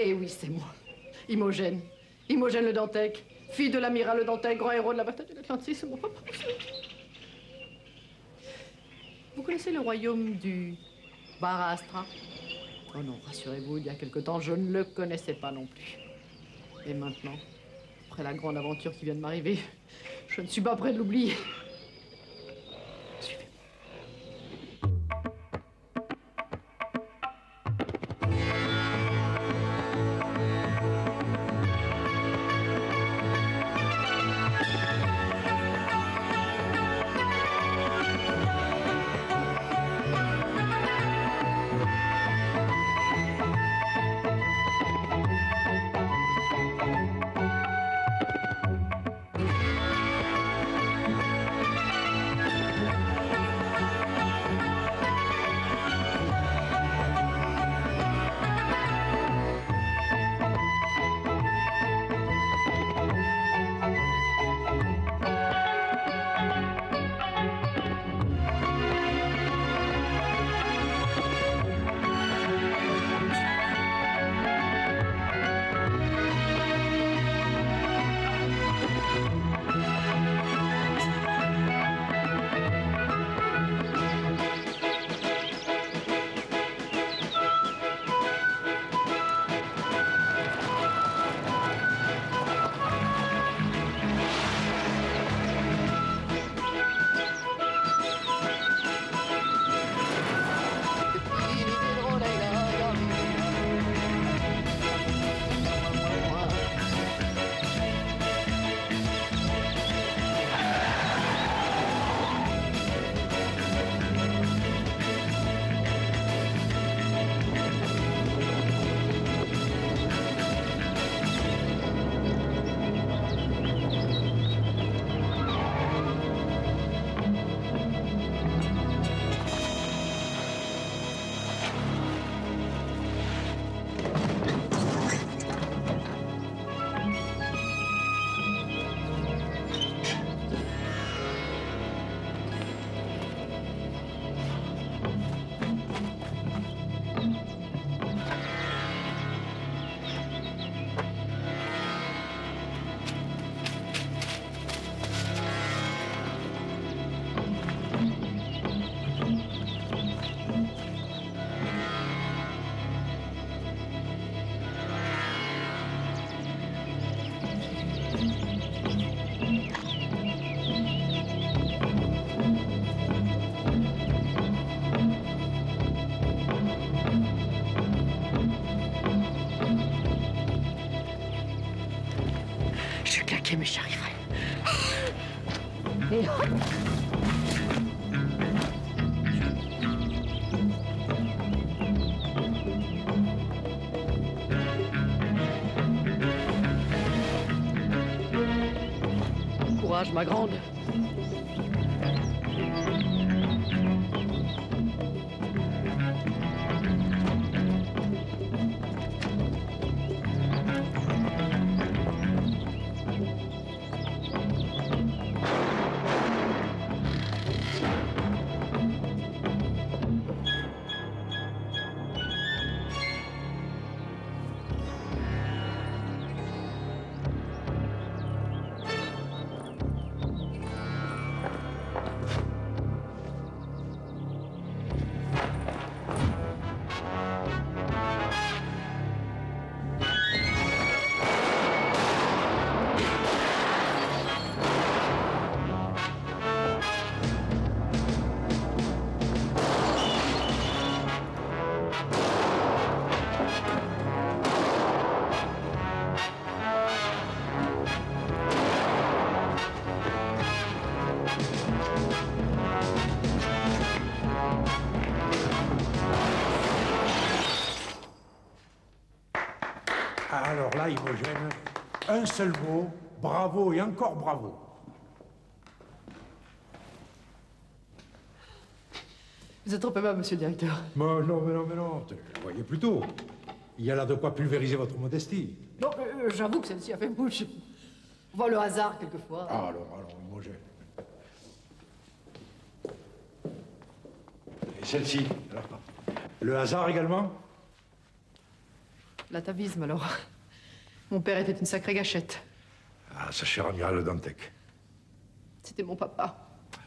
Eh oui, c'est moi. Imogène. Imogène le Dantec. Fille de l'amiral le Dantec, grand héros de la bataille de l'Atlantique, c'est mon papa. Vous connaissez le royaume du Barastra? Oh non, rassurez-vous, il y a quelque temps, je ne le connaissais pas non plus. Et maintenant, après la grande aventure qui vient de m'arriver, je ne suis pas près de l'oublier. Suivez-moi. Mais j'y arriverai. Et hop. Courage, ma grande. Alors là, Imogène, un seul mot, bravo et encore bravo. Vous êtes trop aimable, monsieur le directeur. Mais non, voyez plutôt. Il y a là de quoi pulvériser votre modestie. Non, j'avoue que celle-ci a fait mouche. On voit le hasard, quelquefois. Ah, alors, Imogène. Et celle-ci, alors, le hasard également? L'atavisme, alors. Mon père était une sacrée gâchette. Ah, sa chère amiral Dantec. C'était mon papa.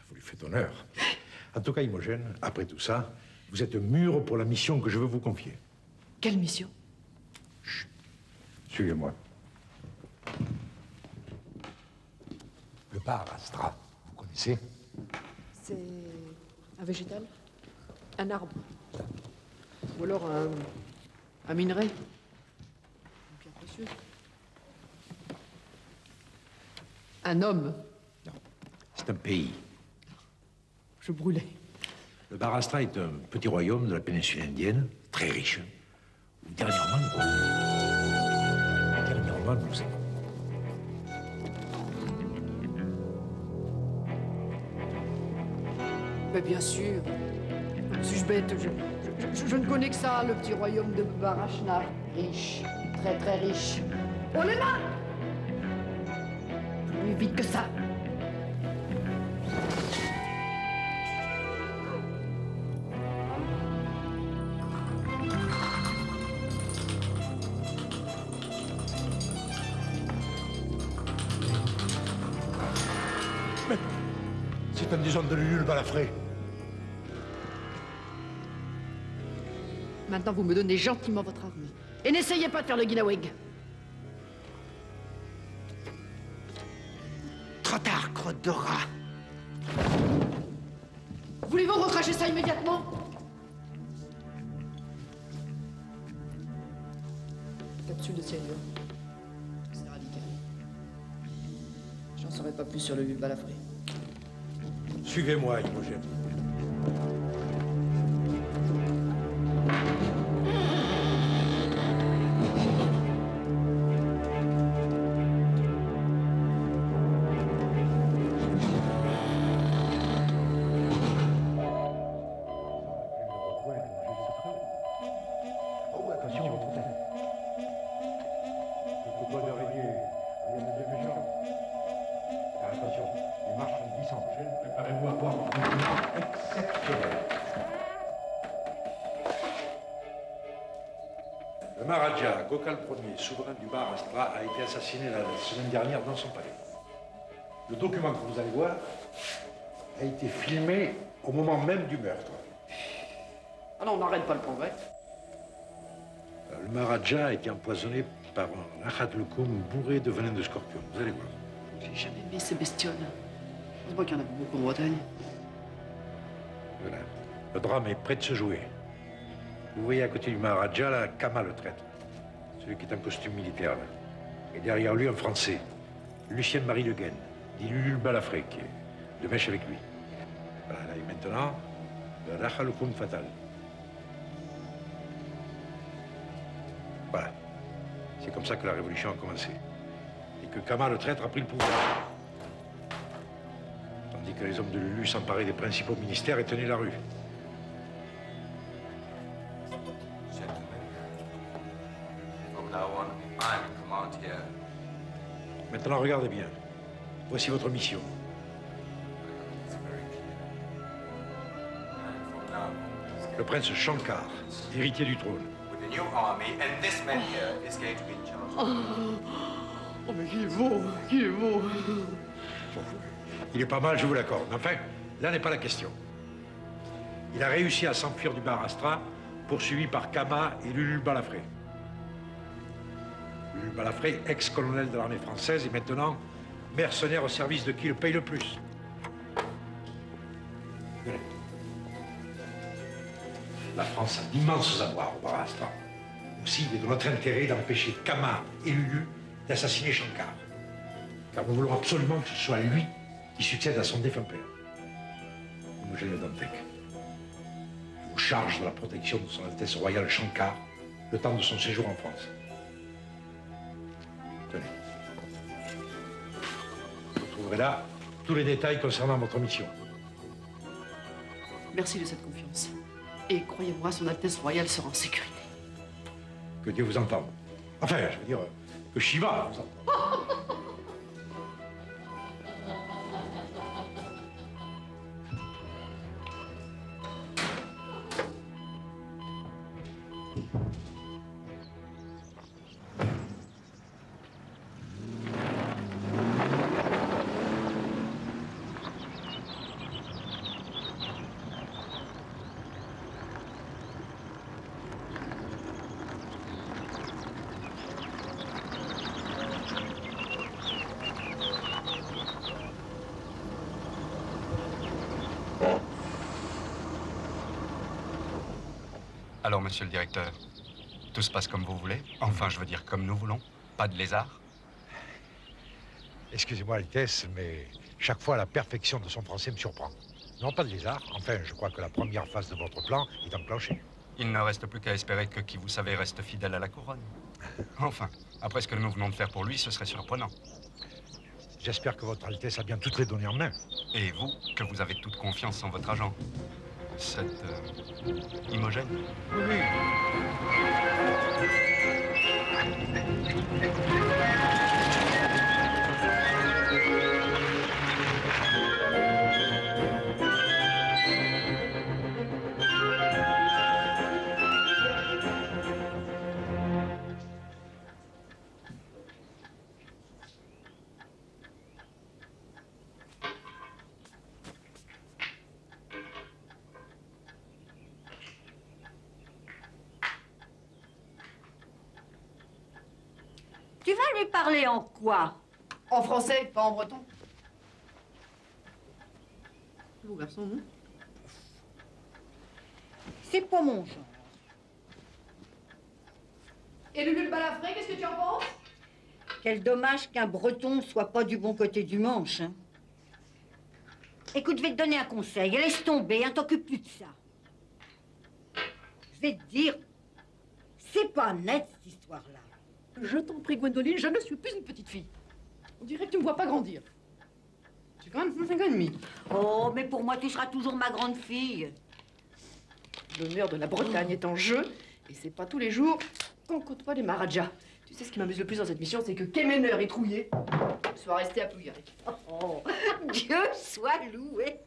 Vous lui faites honneur. En tout cas, Imogène, après tout ça, vous êtes mûre pour la mission que je veux vous confier. Quelle mission? Chut. Suivez-moi. Le bar Astra, vous connaissez? C'est un végétal? Un arbre? Ou alors un minerai? Une pierre précieuse? Un homme? Non, c'est un pays. Je brûlais. Le bar Astra est un petit royaume de la péninsule indienne, très riche, où dernièrement, nous sommes. Mais bien sûr. Suis-je bête? Je ne connais que ça, le petit royaume de Barachnar. Riche, très très riche. Oh les mains! Plus vite que ça. C'est un disant de Lulule Balafré. Maintenant, vous me donnez gentiment votre arme. Et n'essayez pas de faire le guinaweg. Trop tard, crotte de rat. Voulez-vous recracher ça immédiatement? Capsule de cyanure. C'est radical. J'en saurais pas plus sur le balafré. Suivez-moi, Imogène. Le Maharaja Gokal Ier, souverain du bar Astra, a été assassiné la semaine dernière dans son palais. Le document que vous allez voir a été filmé au moment même du meurtre. Ah non, on n'arrête pas le progrès. Le Maharaja a été empoisonné par un Akhatlukum bourré de venin de scorpion. Vous allez voir. J'ai jamais aimé ces bestioles. C'est pas qu'il y en a beaucoup en Bretagne. Voilà. Le drame est prêt de se jouer. Vous voyez à côté du Maharaja, là, Kama le traître. Celui qui est en costume militaire, là. Et derrière lui, un Français, Lucien-Marie Le Guen, dit Lulule Balafré, qui est de mèche avec lui. Voilà, là, et maintenant, le Rakhaloukoum fatal. Voilà. C'est comme ça que la révolution a commencé. Et que Kama le traître a pris le pouvoir. Tandis que les hommes de Lulu s'emparaient des principaux ministères et tenaient la rue. Maintenant, regardez bien. Voici votre mission. Le prince Shankar, héritier du trône. Oh, mais qui est beau, qui est beau. Il est pas mal, je vous l'accorde. Mais enfin, là n'est pas la question. Il a réussi à s'enfuir du bar Astra, poursuivi par Kama et Lulule Balafré. Lulule Balafré, ex-colonel de l'armée française et maintenant mercenaire au service de qui le paye le plus. Venez. La France a d'immenses avoirs au bar Astra. Aussi, il est de notre intérêt d'empêcher Kama et Lulu d'assassiner Shankar. Car nous voulons absolument que ce soit lui qui succède à son défunt père. Imogène Dantec. Je vous charge de la protection de son Altesse royale Shankar le temps de son séjour en France. Tenez. Vous trouverez là tous les détails concernant votre mission. Merci de cette confiance. Et croyez-moi, son Altesse Royale sera en sécurité. Que Dieu vous entende. Enfin, je veux dire, que Shiva vous entende. Alors, monsieur le directeur, tout se passe comme vous voulez? Enfin, je veux dire, comme nous voulons. Pas de lézard? Excusez-moi, Altesse, mais chaque fois, la perfection de son français me surprend. Non, pas de lézard. Enfin, je crois que la première phase de votre plan est enclenchée. Il ne reste plus qu'à espérer que qui vous savez reste fidèle à la couronne. Enfin, après ce que nous venons de faire pour lui, ce serait surprenant. J'espère que votre Altesse a bien toutes les données en main. Et vous, que vous avez toute confiance en votre agent. Cette... Imogène. Oui. Tu vas lui parler en quoi? En français, pas en breton. Beau garçon, non? C'est pas mon genre. Et Lulu le balafré, qu'est-ce que tu en penses? Quel dommage qu'un breton soit pas du bon côté du manche, hein. Écoute, je vais te donner un conseil. Laisse tomber, hein, t'occupe plus de ça. Je vais te dire, c'est pas net, cette histoire-là. Je t'en prie, Gwendoline, je ne suis plus une petite fille. On dirait que tu me vois pas grandir. J'ai quand même 5 ans et demi. Oh, mais pour moi, tu seras toujours ma grande fille. L'honneur de la Bretagne est en jeu, et c'est pas tous les jours qu'on côtoie les Maharajas. Tu sais ce qui m'amuse le plus dans cette mission, c'est que Kemener et Trouillet soient restés à Plouguiac. Oh, Dieu soit loué.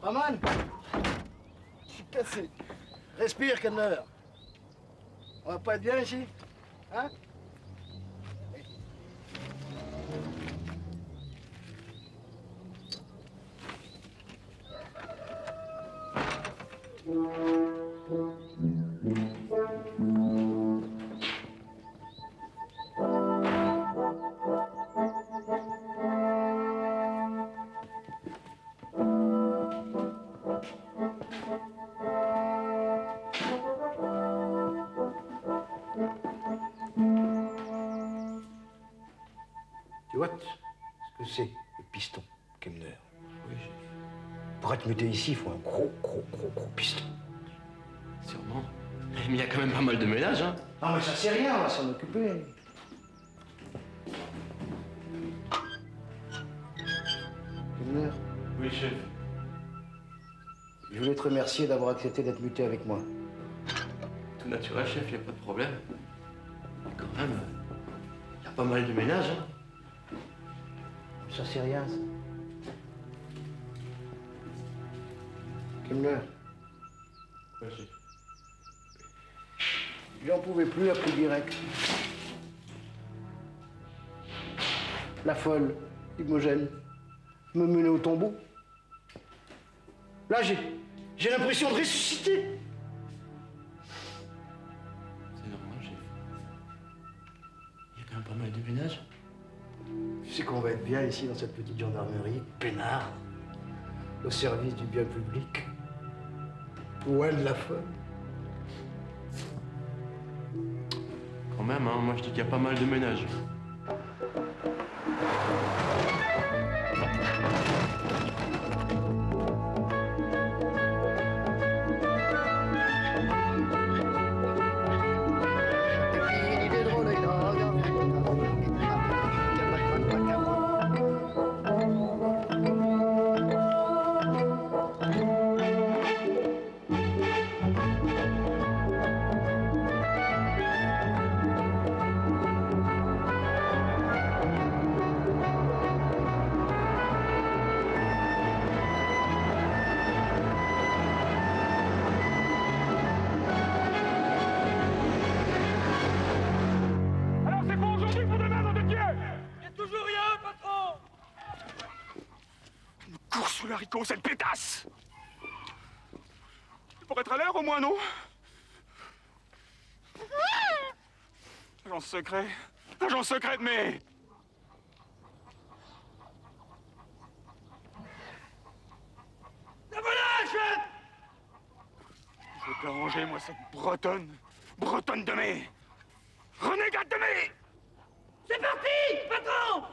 Pas mal. Je suis cassé. Respire, Kenner. On va pas être bien ici? Hein? Tu vois ce que c'est, le piston, Kemner? Oui, pour être muté ici, il faut un gros piston. Sûrement. Mais il y a quand même pas mal de ménage, hein. Ah, mais ça c'est rien, on va s'en occuper. Kemner, Oui, chef. je voulais te remercier d'avoir accepté d'être muté avec moi. Tout naturel, chef, il n'y a pas de problème. Mais quand même, il y a pas mal de ménage, hein. Ça c'est rien, ça. Kemner, Quoi, chef? j'en pouvais plus à Plouguiac. La folle, Imogène, me mener au tombeau. Là, j'ai l'impression de ressusciter. pas mal de ménage. Tu sais qu'on va être bien ici dans cette petite gendarmerie, peinard, au service du bien public, loin de la faune. Quand même, hein, moi je dis qu'il y a pas mal de ménage. Cette pétasse! Pour être à l'heure au moins, non? Agent secret! Agent secret, mais... La volage! Je vais te l'arranger, moi, cette bretonne! Bretonne de mai! Renégate de mai! C'est parti, patron!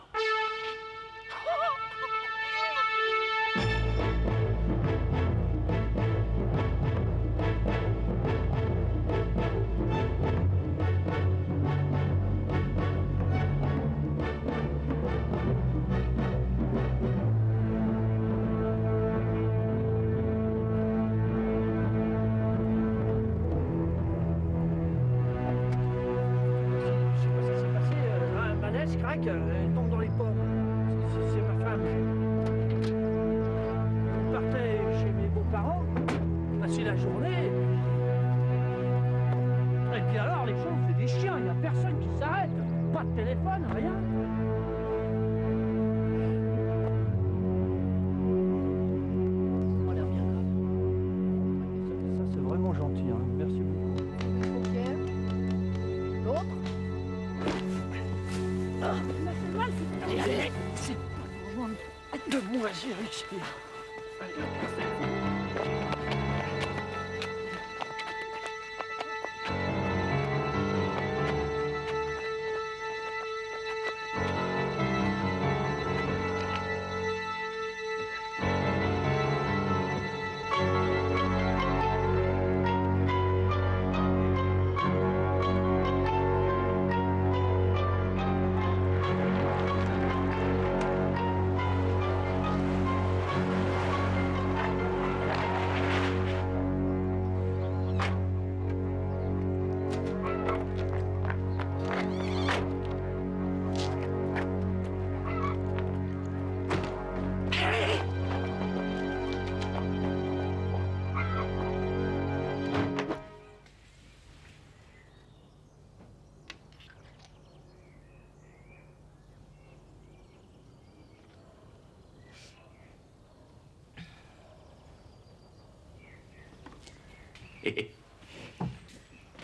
Elle tombe dans les pommes. C'est ma femme. Je partais chez mes beaux-parents, passer la journée. Et puis alors, les gens, c'est des chiens, il n'y a personne qui s'arrête. Pas de téléphone, rien. On a l'air bien grave. Ça c'est vraiment gentil, hein. Merci beaucoup. Pierre. L'autre. Allez, allez, c'est pas loin de moi, j'ai réussi.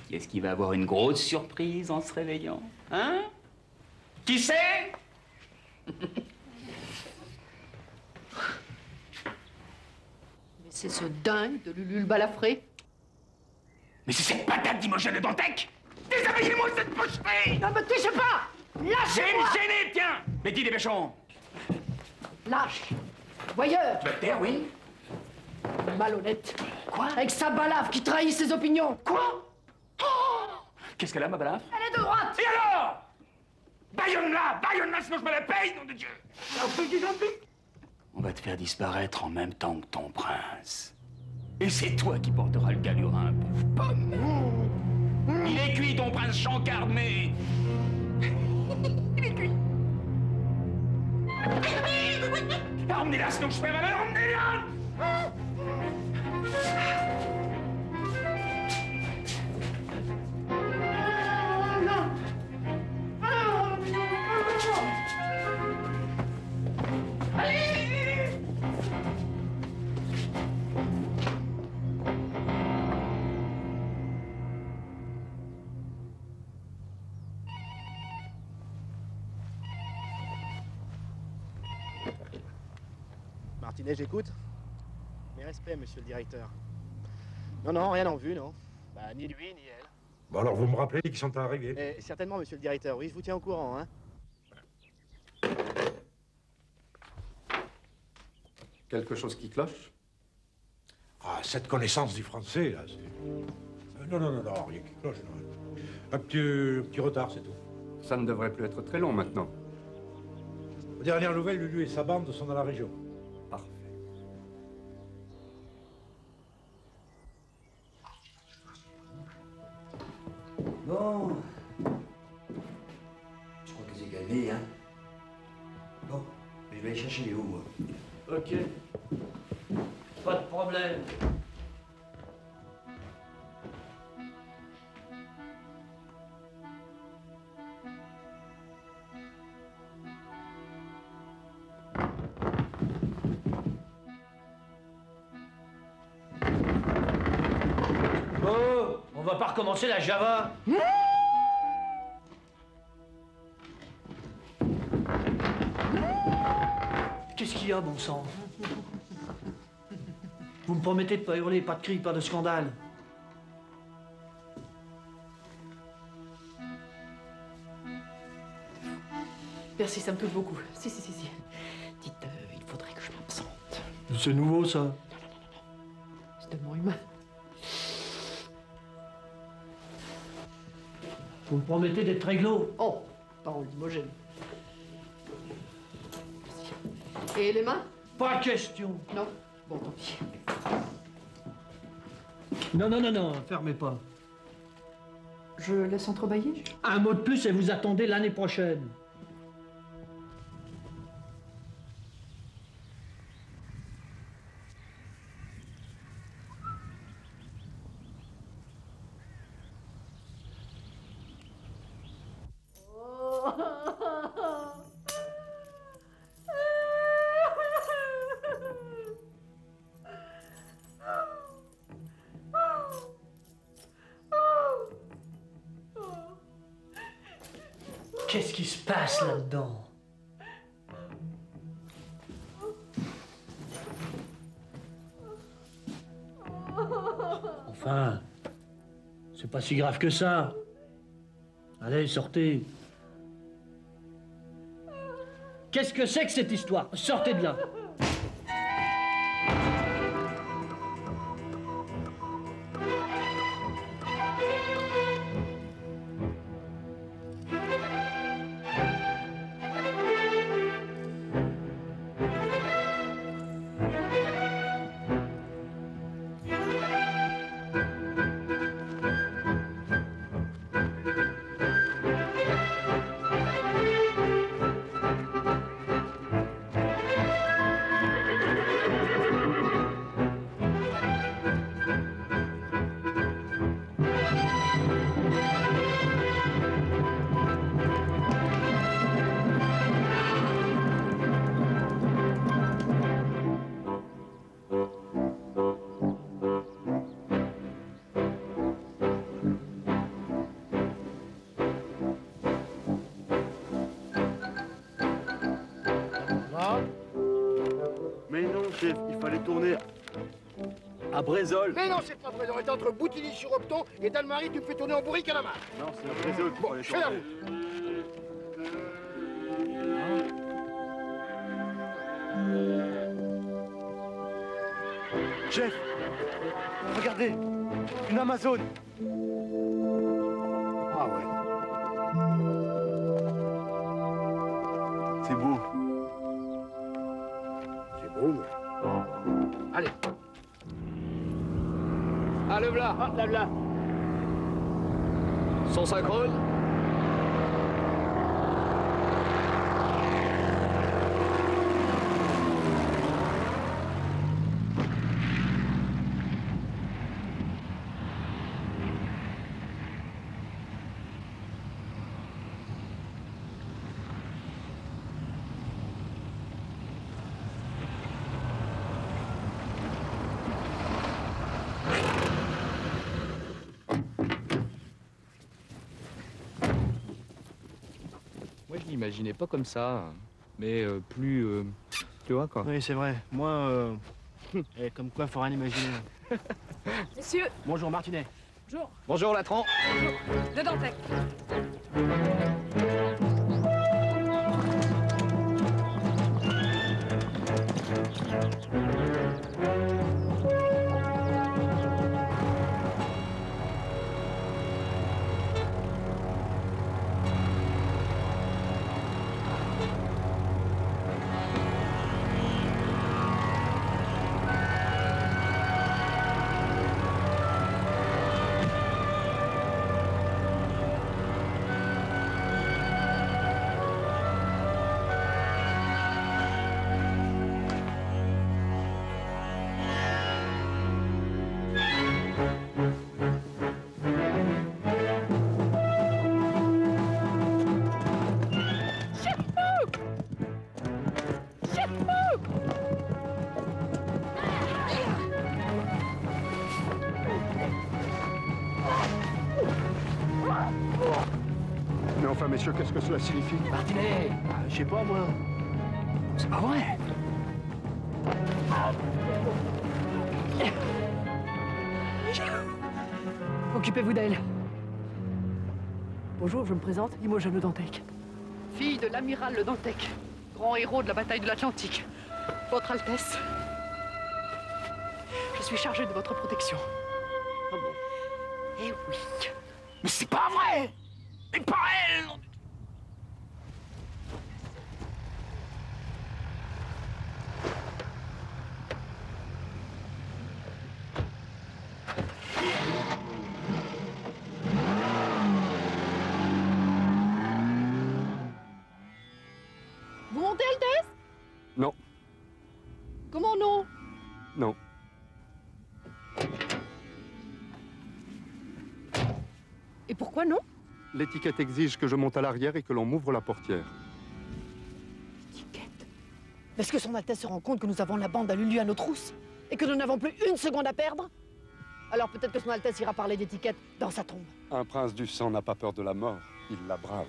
Qui est-ce qui va avoir une grosse surprise en se réveillant? Hein? Qui c'est? Mais c'est ce dingue de Lulu le balafré. Mais c'est cette patate d'Imogène de Dantec! Déshabillez-moi cette pocherie! Ne me touche pas! Lâchez-moi! Gêné, tiens! Mais dis des méchants! Lâche! Voyeur! Tu vas te taire, oui? Malhonnête! Quoi? Avec sa balafre qui trahit ses opinions! Quoi? Oh! Qu'est-ce qu'elle a, ma balafre? Elle est de droite! Et alors? Baïonne-la, sinon je me la paye, nom de Dieu! On va te faire disparaître en même temps que ton prince. Et c'est toi qui porteras le galurin, pauvre pomme. Il est cuit, ton prince Chancard, mais... Il est cuit. Emmenez-la, sinon je fais malheur, emmenez-la! Martinet, j'écoute. Mes respects, monsieur le directeur. Non, non, rien en vue, non. Bah, ni lui, ni elle. Bon, alors vous me rappelez qu'ils sont arrivés? Mais certainement, monsieur le directeur. Oui, je vous tiens au courant, hein. Quelque chose qui cloche? Ah, cette connaissance du français, là, c'est... Non, rien qui cloche, non. Un petit retard, c'est tout. Ça ne devrait plus être très long maintenant. Aux dernières nouvelles, Lulu et sa bande sont dans la région. Parfait. Bon. Je crois que c'est calmé, hein. Bon, je vais aller chercher Léo, moi. Ok. Pas de problème. Oh, on va pas recommencer la Java. Qu'est-ce qu'il y a, bon sang? Vous me promettez de pas hurler, pas de cris, pas de scandale. Merci, ça me touche beaucoup. Si. Dites, il faudrait que je m'absente. C'est nouveau, ça. C'est tellement humain. Vous me promettez d'être réglo. Oh, parole d'Imogène. Merci. Et les mains? Pas question. Non? Bon, tant pis. Non, fermez pas. Je laisse entrebâiller? Un mot de plus et vous attendez l'année prochaine. Qu'est-ce qui se passe là-dedans? Enfin, c'est pas si grave que ça. Allez, sortez. Qu'est-ce que c'est que cette histoire? Sortez de là. Mais non, chef, il fallait tourner à Brézol. Mais non, c'est pas vrai. On est entre Boutigny-sur-Opton et Dalmarie, tu me fais tourner en bourrique à la main. Non, c'est à Brézol qu'il fallait Je fais la tourner. Chef, regardez, une Amazone. Ah ouais. C'est beau. C'est beau, mais... Allez. Ah, le v'là. Ah, la v'là. Son synchrone. Moi, je l'imaginais pas comme ça, mais plus Tu vois, quoi. Oui, c'est vrai. Moi, comme quoi, faut rien imaginer. Messieurs. Bonjour, Martinet. Bonjour. Bonjour, Latran. Bonjour. Le Dantec. Mais enfin, messieurs, qu'est-ce que cela signifie? Martinet, je sais pas, moi. C'est pas vrai. Occupez-vous d'elle. Bonjour, je me présente, Imogen Le Dantec. Fille de l'amiral Le Dantec, grand héros de la bataille de l'Atlantique. Votre Altesse, je suis chargée de votre protection. Ah bon? Eh oui. Mais c'est pas vrai! Et pas elle! Vous montez, Altesse? Non. Comment non? Non. Et pourquoi non? L'étiquette exige que je monte à l'arrière et que l'on m'ouvre la portière. Est-ce que son Altesse se rend compte que nous avons la bande à Lulu à nos trousses? Et que nous n'avons plus une seconde à perdre? Alors peut-être que son Altesse ira parler d'étiquette dans sa tombe. Un prince du sang n'a pas peur de la mort. Il la brave.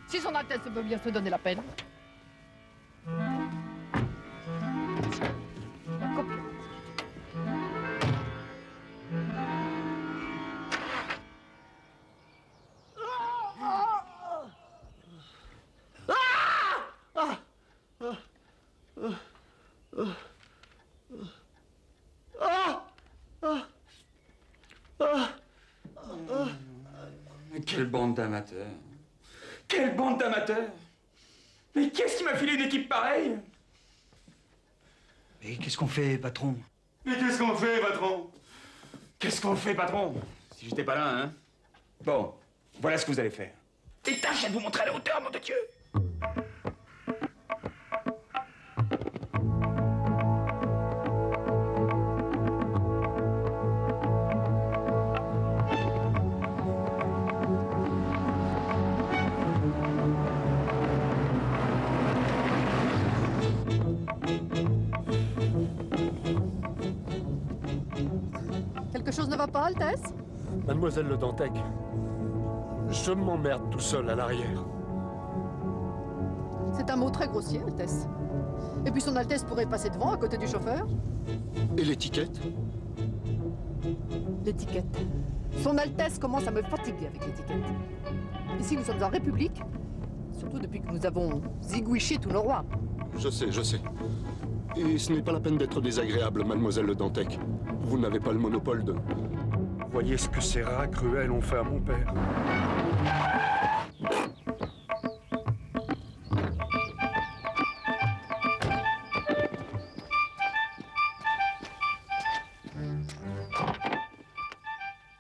Si son Altesse veut bien se donner la peine. Quelle bande d'amateurs! Quelle bande d'amateurs! Mais qu'est-ce qui m'a filé une équipe pareille? Mais qu'est-ce qu'on fait, patron? Mais qu'est-ce qu'on fait, patron? Qu'est-ce qu'on fait, patron? Si j'étais pas là, hein? Bon, voilà ce que vous allez faire. Et tâchez de vous montrer à la hauteur, nom de Dieu! Quelque chose ne va pas, Altesse? Mademoiselle Le Dantec, je m'emmerde tout seul à l'arrière. C'est un mot très grossier, Altesse. Et puis son Altesse pourrait passer devant, à côté du chauffeur. Et l'étiquette? L'étiquette. Son Altesse commence à me fatiguer avec l'étiquette. Ici, nous sommes en République, surtout depuis que nous avons zigouiché tous nos rois. Je sais, je sais. Et ce n'est pas la peine d'être désagréable, mademoiselle Le Dantec. Vous n'avez pas le monopole de... Voyez ce que ces rats cruels ont fait à mon père.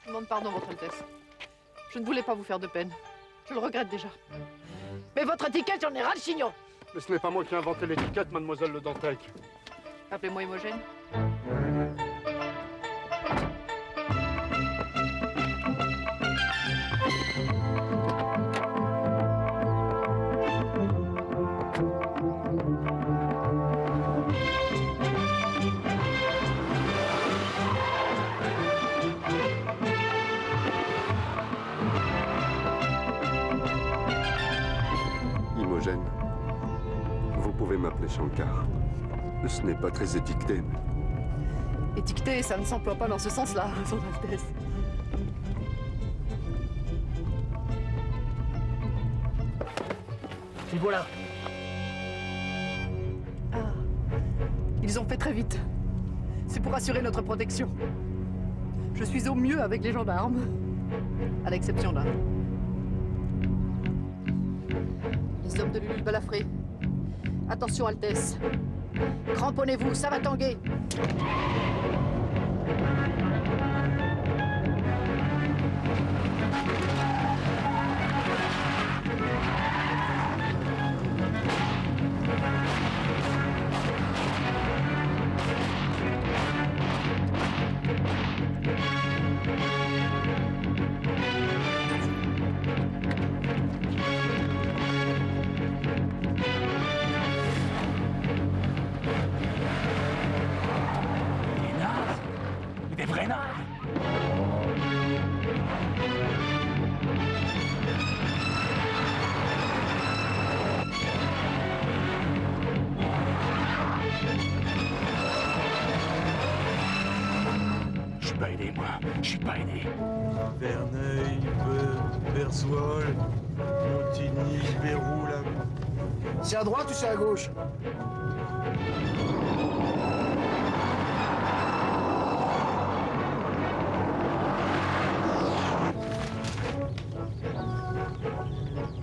Je demande pardon, Votre Altesse. Je ne voulais pas vous faire de peine. Je le regrette déjà. Mais votre étiquette, j'en ai ras le chignon. Mais ce n'est pas moi qui ai inventé l'étiquette, mademoiselle Le Dantec. Appelez-moi Imogène. m'appeler Shankar. Ce n'est pas très étiqueté. Étiqueté, ça ne s'emploie pas dans ce sens-là, Son Altesse. Et voilà. Ah. Ils ont fait très vite. C'est pour assurer notre protection. Je suis au mieux avec les gendarmes. À l'exception d'un. Les hommes de Lulu Balafré. Attention, Altesse. Cramponnez-vous, ça va tanguer. Des vrais nards. Je suis pas aidé, moi. Je suis pas aidé. Verneuil, Verswol, Montigny, Bérou, là. C'est à droite ou c'est à gauche?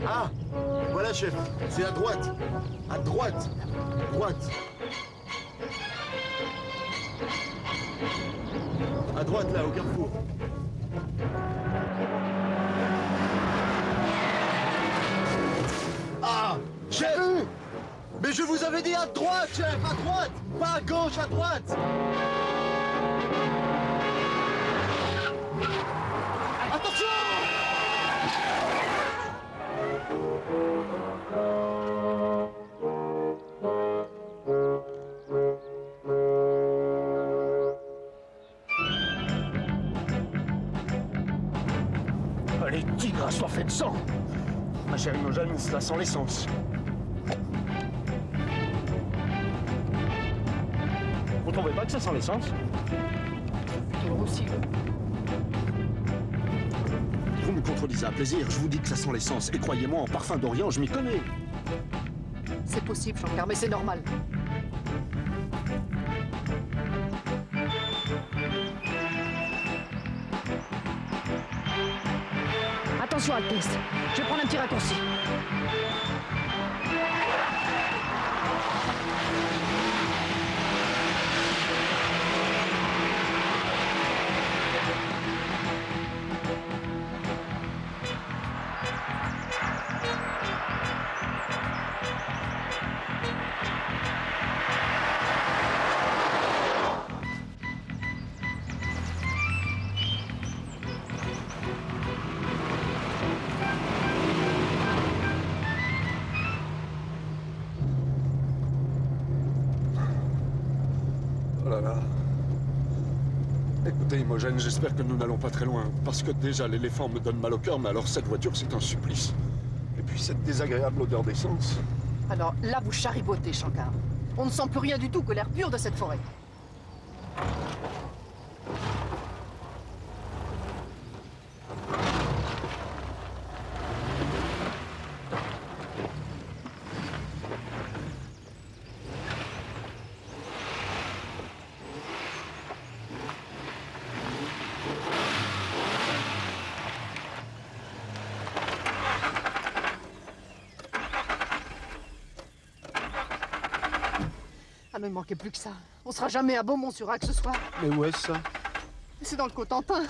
Ah, voilà, chef. C'est à droite. À droite. Droite. À droite, là, au carrefour. Ah, chef! Mais je vous avais dit à droite, chef, à droite! Pas à gauche, à droite! Attention! Les tigres assoiffés de sang. Ma chère Imogen, cela sent l'essence. Vous trouvez pas que ça sent l'essence? Toujours aussi. Vous me contredisez à plaisir, je vous dis que ça sent l'essence. Et croyez-moi, en parfum d'Orient, je m'y connais. C'est possible, Shankar, mais c'est normal. Attention, Altesse. Je vais prendre un petit raccourci. Oh là là. Écoutez, Imogen, j'espère que nous n'allons pas très loin. Parce que déjà, l'éléphant me donne mal au cœur, mais alors cette voiture, c'est un supplice. Et puis cette désagréable odeur d'essence. Alors là, vous charibotez, Shankar. On ne sent plus rien du tout que l'air pur de cette forêt. Ah, ne manquez plus que ça. On sera jamais à Beaumont-sur-Axe ce soir. Mais où est-ce ça? C'est dans le Cotentin.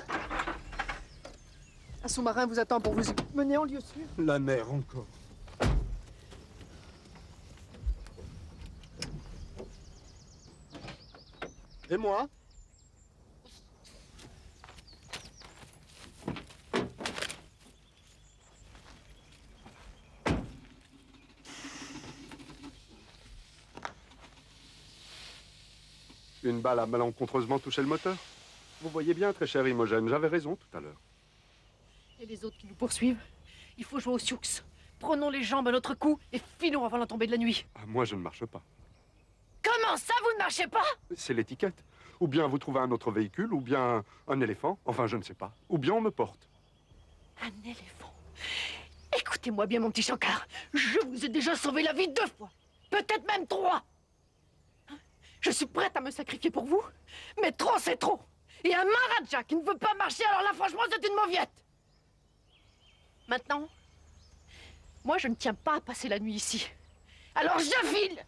Un sous-marin vous attend pour vous y mener en lieu sûr. La mer encore. Et moi? Une balle a malencontreusement touché le moteur. Vous voyez bien, très cher Imogen, j'avais raison tout à l'heure. Et les autres qui nous poursuivent, il faut jouer aux sioux. prenons les jambes à notre cou et filons avant la tombée de la nuit. Ah, moi, je ne marche pas. Comment ça, vous ne marchez pas? C'est l'étiquette. Ou bien vous trouvez un autre véhicule, ou bien un éléphant, enfin je ne sais pas. Ou bien on me porte. Un éléphant? Écoutez-moi bien, mon petit Shankar. Je vous ai déjà sauvé la vie 2 fois. Peut-être même 3. Je suis prête à me sacrifier pour vous, mais trop c'est trop. Et un Maharaja qui ne veut pas marcher, alors là franchement c'est une mauviette. Maintenant, moi je ne tiens pas à passer la nuit ici. Alors je file.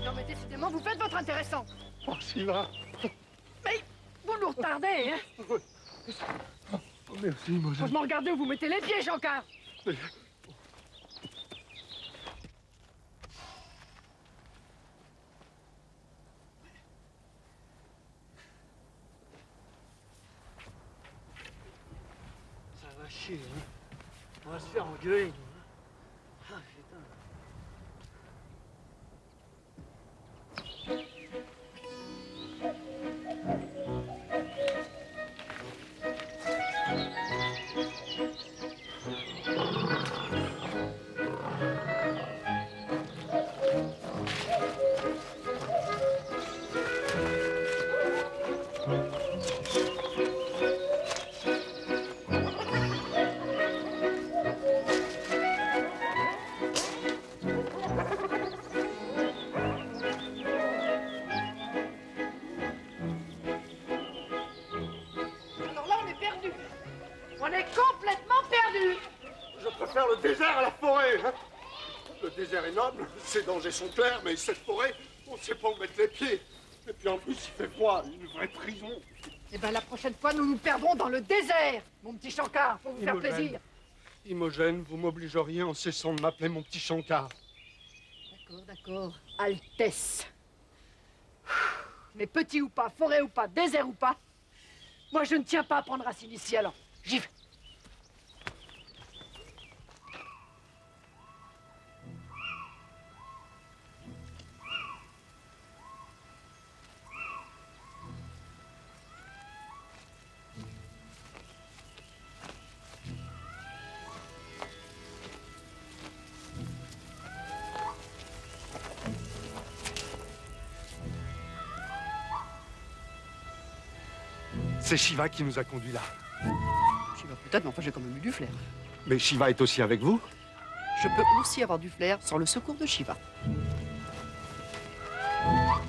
Non mais décidément, vous faites votre intéressant. Oh, Shiva. Mais vous nous retardez, hein. Oh, merci, Imogen. Franchement, regardez où vous mettez les pieds, Shankar. Ça va chier, hein. On va se faire engueuler, nous. Hein. Ah, putain. Alors là, on est perdu. On est complètement perdu. Je préfère le désert à la forêt. Hein. Le désert est noble, ses dangers sont clairs, mais cette forêt, on ne sait pas où mettre les pieds. Et puis en plus, il fait froid, une vraie prison. Eh ben la prochaine fois, nous nous perdrons dans le désert, mon petit Shankar, pour vous faire Imogen. plaisir. Imogen, vous m'obligeriez en cessant de m'appeler mon petit Shankar. D'accord, d'accord. Altesse. Mais petit ou pas, forêt ou pas, désert ou pas, moi je ne tiens pas à prendre racine ici, alors j'y vais. C'est Shiva qui nous a conduits là. Shiva peut-être, mais enfin j'ai quand même eu du flair. Mais Shiva est aussi avec vous? Je peux aussi avoir du flair sans le secours de Shiva.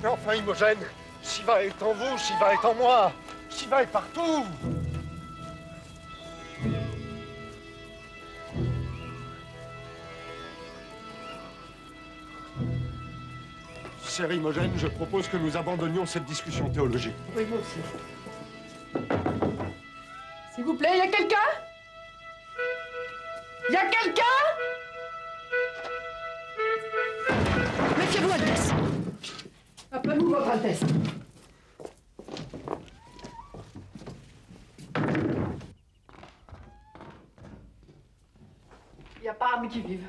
Mais enfin, Imogen, Shiva est en vous, Shiva est en moi. Shiva est partout. Chère Imogen, je propose que nous abandonnions cette discussion théologique. Oui, moi aussi. S'il vous plaît, il y a quelqu'un? Il y a quelqu'un? Mettez-vous, Altesse. Après vous, votre Altesse. Il n'y a pas âme qui vive.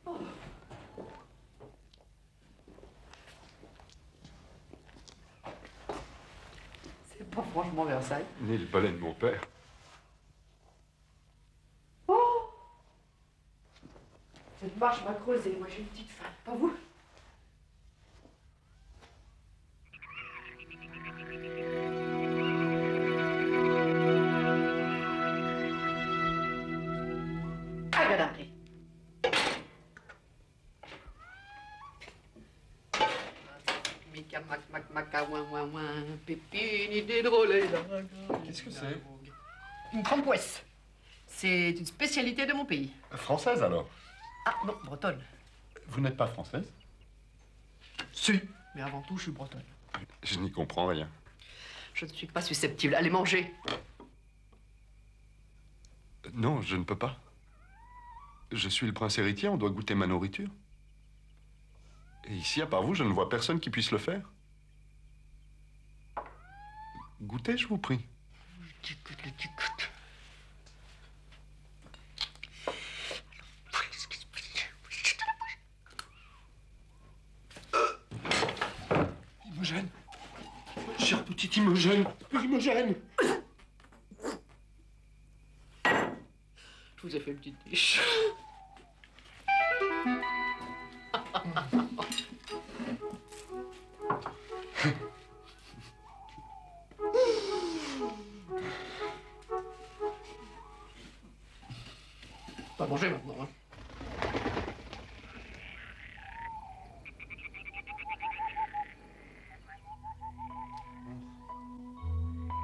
Oh. C'est pas franchement Versailles. Ni le balai de mon père. Oh! Cette marche m'a creusé. Moi, j'ai une petite faim. Pas vous? Agadare. Mica, mac, mac, maca, ouin, ouin, ouin, pépine, idée drôle. Qu'est-ce que c'est? Une crampouesse. C'est une spécialité de mon pays. Française, alors? Ah, non, bretonne. Vous n'êtes pas française? Si, mais avant tout, je suis bretonne. Je n'y comprends rien. Je ne suis pas susceptible. Allez manger. Non, je ne peux pas. Je suis le prince héritier, on doit goûter ma nourriture. Et ici, à part vous, je ne vois personne qui puisse le faire. Goûtez, je vous prie. Imogène. Cher petit Imogène. Imogène. Je vous ai fait une petite dish. Pas manger maintenant, hein.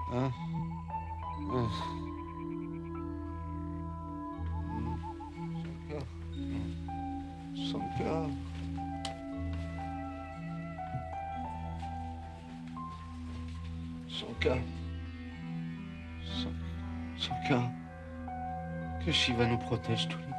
Hein? Shankar. Shankar. Shankar. Que Shiva nous protège tous les deux.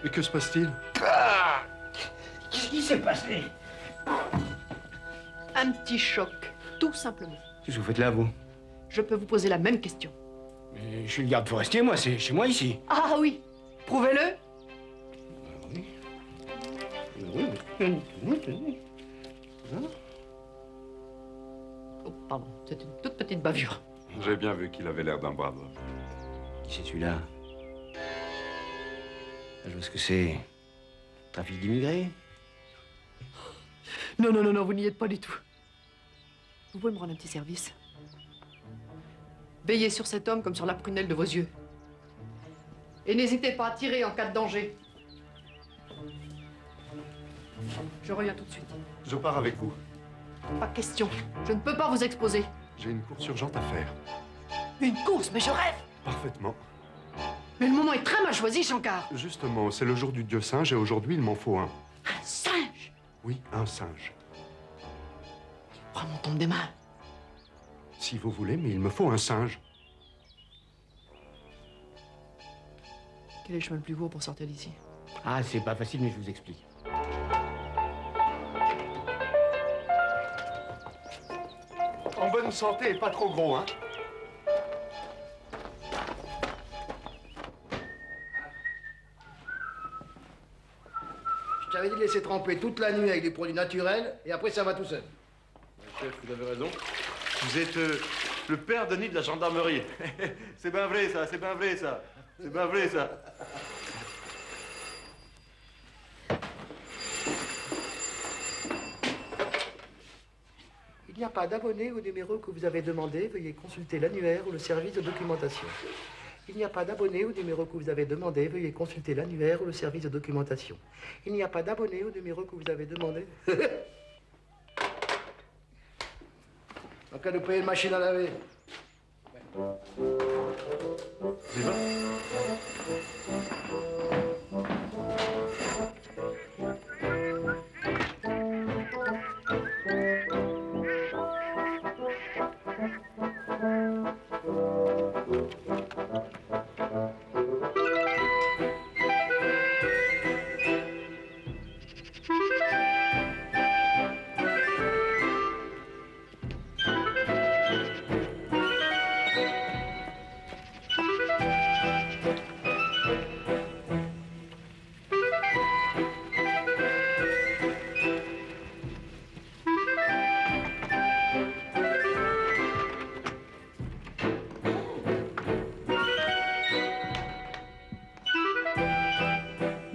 Mais que se passe-t-il? Qu'est-ce qui s'est passé? Un petit choc, tout simplement. Qu'est-ce que vous faites là, vous? Je peux vous poser la même question. Mais je suis le garde forestier, moi, c'est chez moi ici. Ah oui, prouvez-le. Oh, pardon, c'est une toute petite bavure. J'ai bien vu qu'il avait l'air d'un brave homme. Qui c'est celui-là? Je vois ce que c'est. Trafic d'immigrés? Non, non, non, non, vous n'y êtes pas du tout. Vous pouvez me rendre un petit service? Veillez sur cet homme comme sur la prunelle de vos yeux. Et n'hésitez pas à tirer en cas de danger. Je reviens tout de suite. Je pars avec vous. Pas question. Je ne peux pas vous exposer. J'ai une course urgente à faire. Une course, mais je rêve. Parfaitement. Mais le moment est très mal choisi, Shankar. Justement, c'est le jour du dieu singe et aujourd'hui, il m'en faut un. Un singe? Oui, un singe. Prends mon tombe des mains. Si vous voulez, mais il me faut un singe. Quel est le chemin le plus court pour sortir d'ici? Ah, c'est pas facile, mais je vous explique. En bonne santé et pas trop gros, hein? Je t'avais dit de laisser tremper toute la nuit avec des produits naturels, et après ça va tout seul. Chef, vous avez raison. Vous êtes le père Denis de la gendarmerie. C'est bien vrai, ça, c'est bien vrai, ça. C'est bien vrai, ça. Il n'y a pas d'abonné au numéro que vous avez demandé. Veuillez consulter l'annuaire ou le service de documentation. Il n'y a pas d'abonné au numéro que vous avez demandé. Veuillez consulter l'annuaire ou le service de documentation. Il n'y a pas d'abonné au numéro que vous avez demandé. En cas de payer une machine à laver. Viva.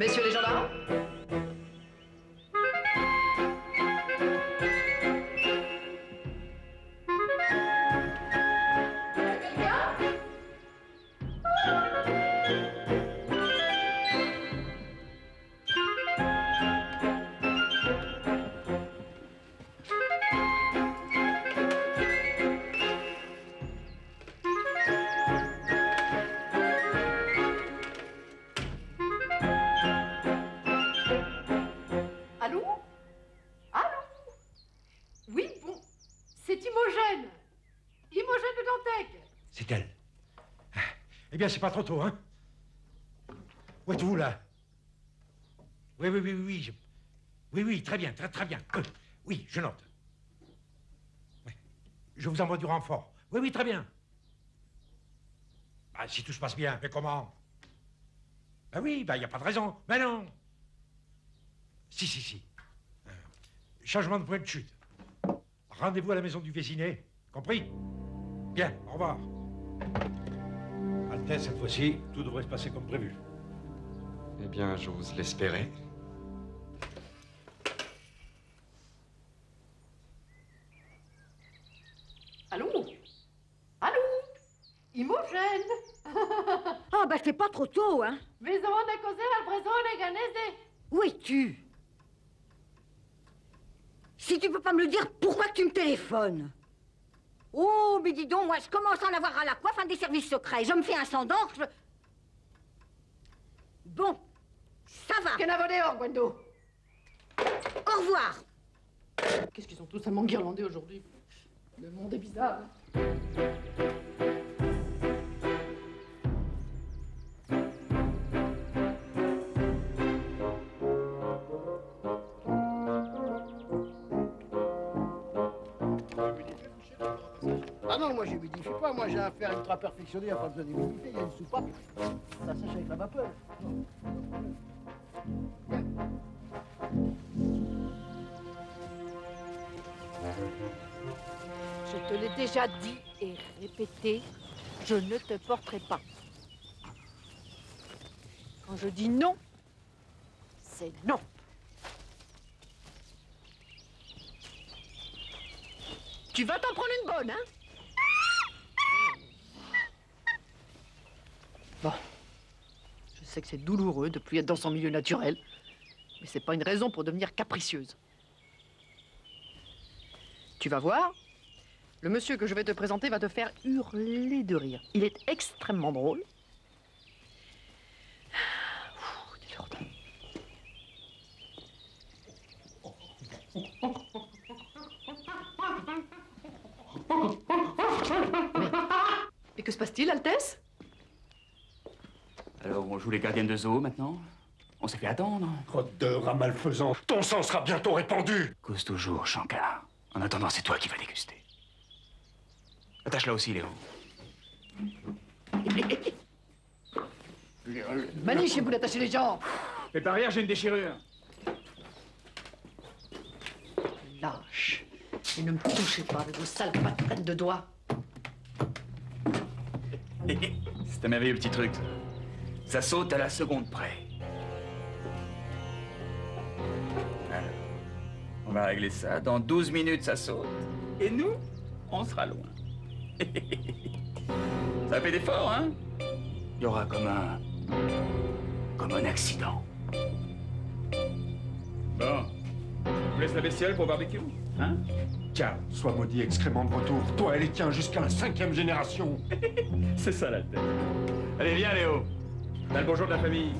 Messieurs les gendarmes. C'est elle. Eh bien, c'est pas trop tôt, hein? Où êtes-vous, là? Oui, oui, oui, oui. Oui, oui, très bien, très bien. Oui, je note. Oui. Je vous envoie du renfort. Oui, oui, très bien. Bah, si tout se passe bien, mais comment? Ben oui, ben, il n'y a pas de raison. Ben non. Si. Changement de point de chute. Rendez-vous à la maison du Vésinet. Compris? Bien, au revoir. Altesse, cette fois-ci, tout devrait se passer comme prévu. Eh bien, j'ose l'espérer. Allô? Allô? Imogène? Ah, bah, c'est pas trop tôt, hein? Mais on a causé la prison ganese. Où es-tu? Si tu peux pas me le dire, pourquoi tu me téléphones? Oh, mais dis donc, moi, je commence à en avoir à la coiffe, des services secrets. Je me fais un sang d'encre, Bon, ça va. Che ne volevo, Gwendo? Au revoir. Qu'est-ce qu'ils sont tous tellement guirlandés aujourd'hui? Le monde est bizarre. Ah non, moi je humidifie pas, moi j'ai un fer ultra perfectionné, il n'y a pas besoin d'humidifier, il y a une soupape, ça sèche avec la vapeur. Je te l'ai déjà dit et répété, je ne te porterai pas. Quand je dis non, c'est non. Tu vas t'en prendre une bonne, hein? Bon, je sais que c'est douloureux de plus être dans son milieu naturel, mais c'est pas une raison pour devenir capricieuse. Tu vas voir, le monsieur que je vais te présenter va te faire hurler de rire. Il est extrêmement drôle. Mais que se passe-t-il, Altesse? Alors, on joue les gardiennes de zoo, maintenant? On s'est fait attendre. Crotte de rat malfaisant, ton sang sera bientôt répandu. Cause toujours, Shankar. En attendant, c'est toi qui vas déguster. Attache-la aussi, Léo. Manichez-vous d'attacher les jambes. Mais par arrière, j'ai une déchirure. Lâche. Et ne me touchez pas avec vos sales pattes de doigts. C'est un merveilleux petit truc, ça. Ça saute à la seconde près. Alors, on va régler ça. Dans 12 minutes, ça saute. Et nous, on sera loin. Ça fait d'efforts, hein? Il y aura comme un accident. Bon. Je vous laisse la bestiole pour barbecue, hein? Tiens, sois maudit excrément de retour. Toi et les tiens jusqu'à la 5e génération. C'est ça, la tête. Allez, viens, Léo. T'as le bonjour de la famille.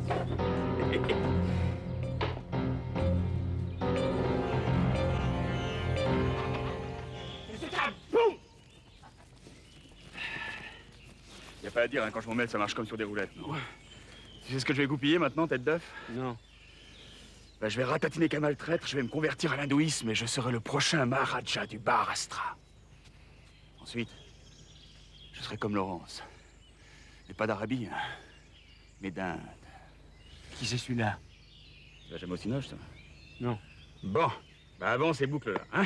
Y a pas à dire, hein, quand je m'en mets, ça marche comme sur des roulettes. Non. Tu sais ce que je vais goupiller maintenant, tête d'œuf? Non. Ben, je vais ratatiner qu'un maltraître, je vais me convertir à l'hindouisme et je serai le prochain Maharaja du Maharashtra. Ensuite, je serai comme Laurence. Mais pas d'Arabie, hein, mais d'Inde. Qui c'est celui-là? Tu vas jamais au Cinoche, toi? Non. Bon, ben avant ces boucles-là, hein?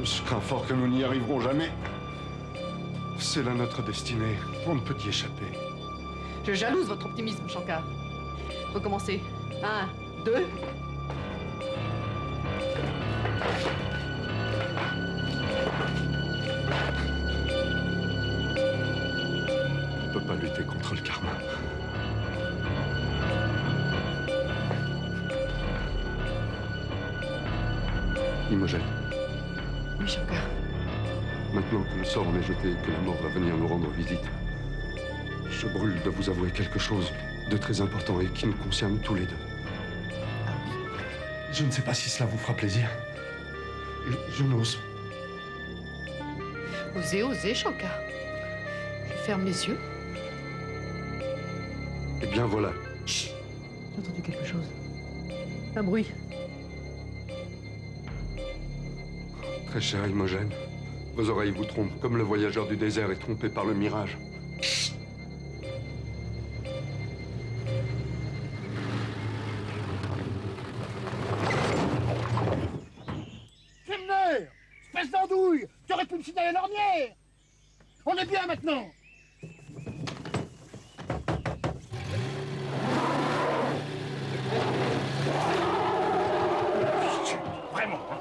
Je crains fort que nous n'y arriverons jamais. C'est là notre destinée. On ne peut y échapper. Je jalouse votre optimisme, Shankar. Recommencez. 1, 2. On ne peut pas lutter contre le karma. Imogen. Oui, Shankar. Maintenant que le sort en est jeté et que la mort va venir nous rendre visite, je brûle de vous avouer quelque chose de très important et qui nous concerne tous les deux. Je ne sais pas si cela vous fera plaisir. Je n'ose. Osez, osez, Shankar. Je ferme les yeux. Eh bien voilà. Chut. J'ai entendu quelque chose. Un bruit. Très chère Imogen, vos oreilles vous trompent, comme le voyageur du désert est trompé par le mirage. Kemner! Espèce d'andouille! Tu aurais pu me signaler l'ornière! On est bien maintenant! Vraiment, hein?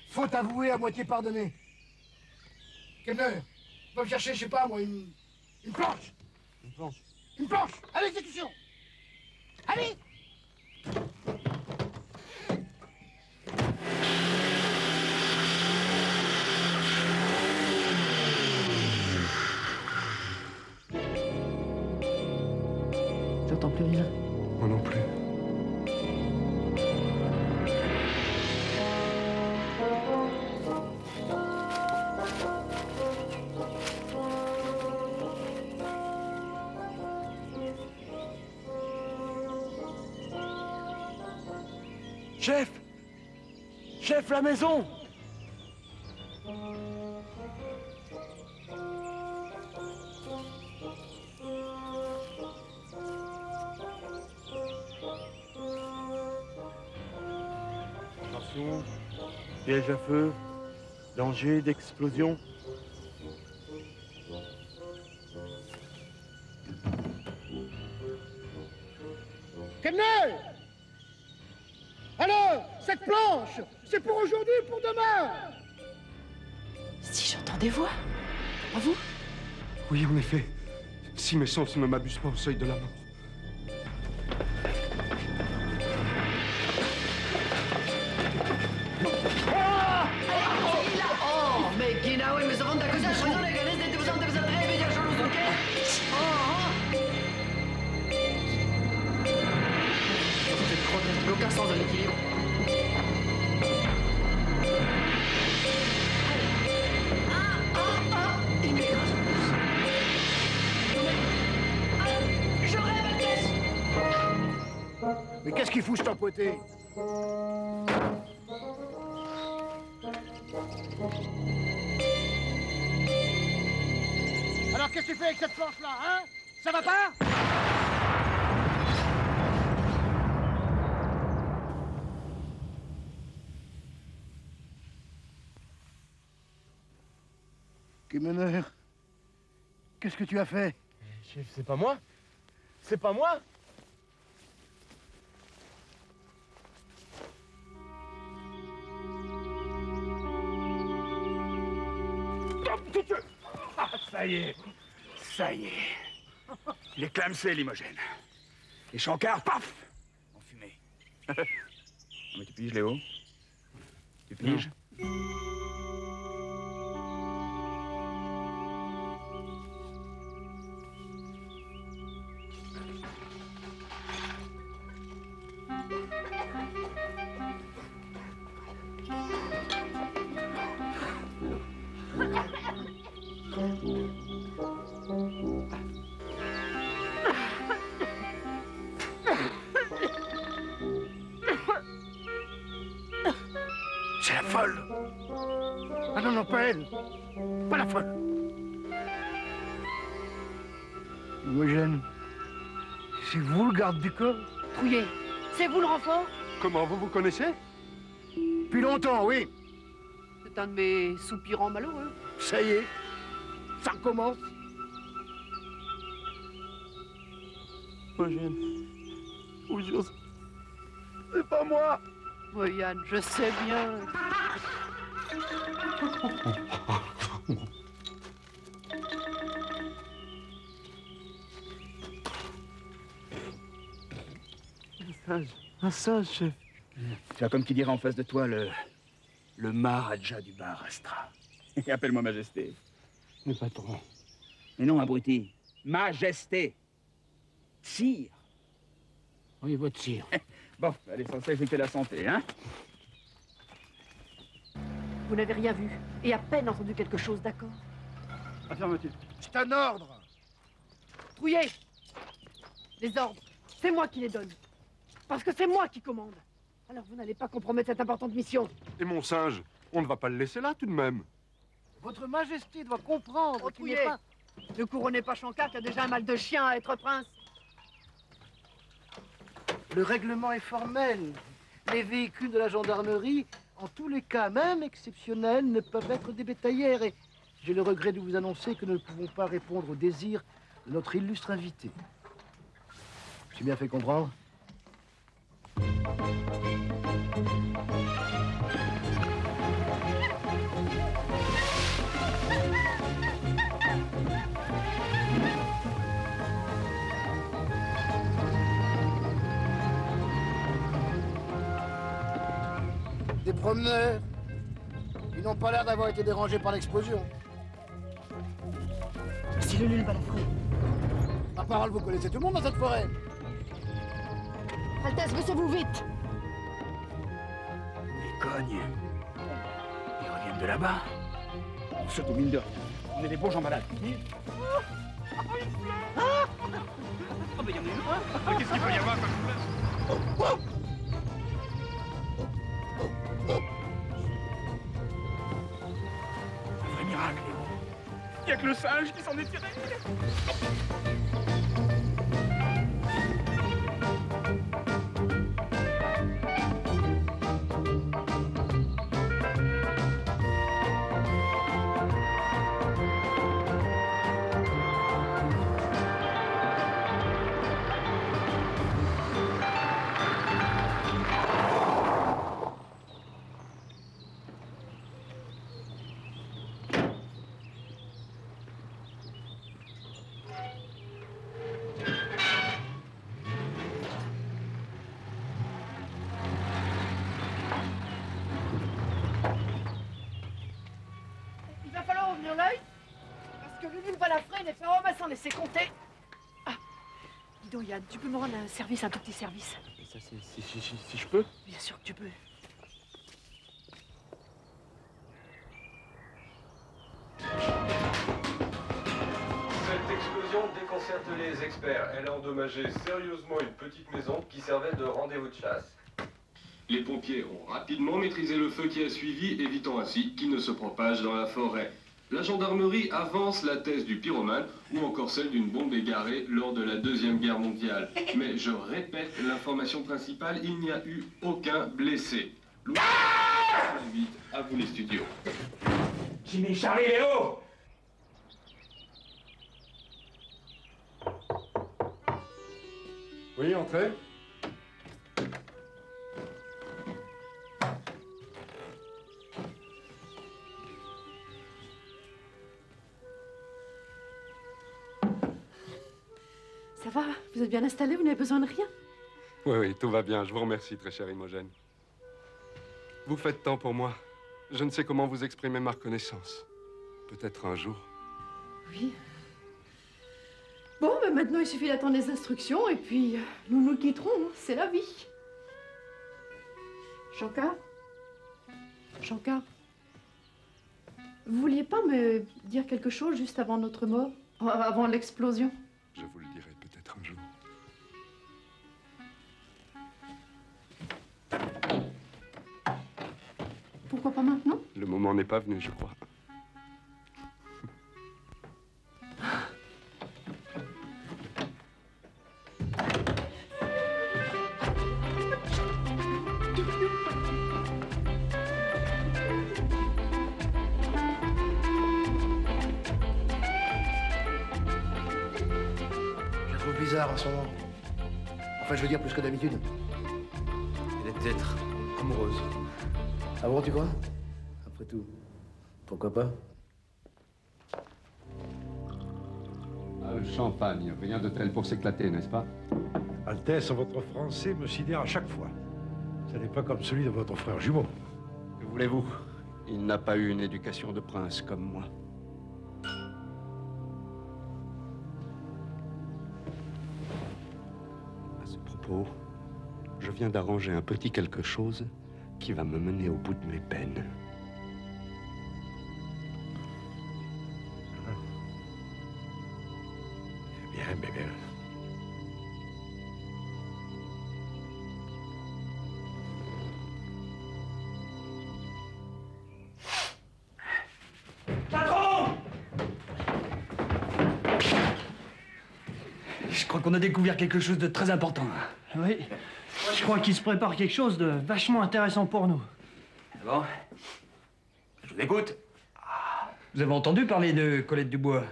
Faute avouée à moitié pardonnée. Kemner, va me chercher, je sais pas moi, une planche! Une planche? Une planche! À l'exécution! Allez! J'entends plus rien. Moi non plus. Chef! Chef, la maison! Attention, piège à feu, danger d'explosion. Kemner! Alors, cette planche, c'est pour aujourd'hui ou pour demain? Si j'entends des voix. À vous? Oui, en effet. Si mes sens ne m'abusent pas au seuil de la mort. Oh, mais genau, wir sind runtergesetzt, wir sind organisiert, wir sind gesagt, hey, wir sind schon los, okay? C'est trop d'être aucun sens de l'équilibre. Il m'écrase. Je rêve, Altesse. Mais qu'est-ce qu'il fout, cet empoté? Alors, qu'est-ce que tu fais avec cette planche-là, hein? Ça va pas? Kemner, qu'est-ce que tu as fait? Chef, c'est pas moi. C'est pas moi. Ah, ça y est. Ça y est. Les clamsés, Limogène. Les Shankar, paf! En fumée. Non, mais tu piges, Léo? Tu piges? C'est la folle! Ah non, non, pas elle! Pas la folle! Imogen, C'est vous le garde du corps? Trouillé, c'est vous le renfort? Comment, vous vous connaissez? Depuis longtemps, oui. C'est un de mes soupirants malheureux. Ça y est, ça recommence. Eugène, vous jure, c'est pas moi. Oui, Yann, je sais bien. Un singe, chef. Tu as comme qui dirait en face de toi le Maharaja du Maharashtra. Et appelle-moi Majesté. Mais patron. Mais non, abruti. Majesté. Sire. Oui, votre sire. Bon, elle est censée effectuer la santé, hein? Vous n'avez rien vu et à peine entendu quelque chose, d'accord? Affirmatif. C'est un ordre. Trouillé, les ordres, c'est moi qui les donne. Parce que c'est moi qui commande. Alors vous n'allez pas compromettre cette importante mission. Et mon singe, on ne va pas le laisser là tout de même. Votre Majesté doit comprendre qu'il n'est Trouillé, pas... ne couronnez pas Shankar qui a déjà un mal de chien à être prince. Le règlement est formel. Les véhicules de la gendarmerie, en tous les cas, même exceptionnels, ne peuvent être des bétaillères. Et j'ai le regret de vous annoncer que nous ne pouvons pas répondre aux désirs de notre illustre invité. Je suis bien fait comprendre? Des promeneurs. Ils n'ont pas l'air d'avoir été dérangés par l'explosion. C'est le nul balafré. Ma parole, vous connaissez tout le monde dans cette forêt. Altesse, baissez-vous vite. Les cognes. Ils reviennent de là-bas. Surtout mine de rien. On est des bons gens malades. Oh, mais il y en a une. Qu'est-ce qu'il peut y avoir comme Un vrai miracle, Léo. Il n'y a que le singe qui s'en est tiré. Il va falloir ouvrir l'œil. Parce que le nul balafré n'est fait homme sans laisser compter. Ah, dis donc, Yann, tu peux me rendre un service, un tout petit service? Ça, si je peux. Bien sûr que tu peux. Cette explosion déconcerte les experts. Elle a endommagé sérieusement une petite maison qui servait de rendez-vous de chasse. Les pompiers ont rapidement maîtrisé le feu qui a suivi, évitant ainsi qu'il ne se propage dans la forêt. La gendarmerie avance la thèse du pyromane ou encore celle d'une bombe égarée lors de la Deuxième Guerre mondiale. Mais je répète l'information principale, il n'y a eu aucun blessé. Louis, je vous invite à vous les studios. Jimmy, Charlie, Léo! Oui, entrez. Ça va? Vous êtes bien installé? Vous n'avez besoin de rien? Oui, tout va bien. Je vous remercie, très cher Imogène. Vous faites tant pour moi. Je ne sais comment vous exprimer ma reconnaissance. Peut-être un jour. Oui. Bon, ben maintenant, il suffit d'attendre les instructions et puis nous nous quitterons. C'est la vie. Shankar? Shankar? Vous vouliez pas me dire quelque chose juste avant notre mort? Avant l'explosion? Je vous le dirai peut-être un jour. Pourquoi pas maintenant? Le moment n'est pas venu, je crois. trouve bizarre en ce moment. Enfin, je veux dire plus que d'habitude. Elle est peut-être amoureuse. Ah bon, tu crois? Après tout, pourquoi pas? Ah, le champagne, rien de tel pour s'éclater, n'est-ce pas? Altesse, votre français me sidère à chaque fois. Ce n'est pas comme celui de votre frère jumeau. Que voulez-vous? Il n'a pas eu une éducation de prince comme moi. À ce propos, je viens d'arranger un petit quelque chose qui va me mener au bout de mes peines. Bien, bien, bien. Je crois qu'on a découvert quelque chose de très important. Oui. Je crois qu'il se prépare quelque chose de vachement intéressant pour nous. Bon. Je vous écoute. Vous avez entendu parler de Colette Dubois?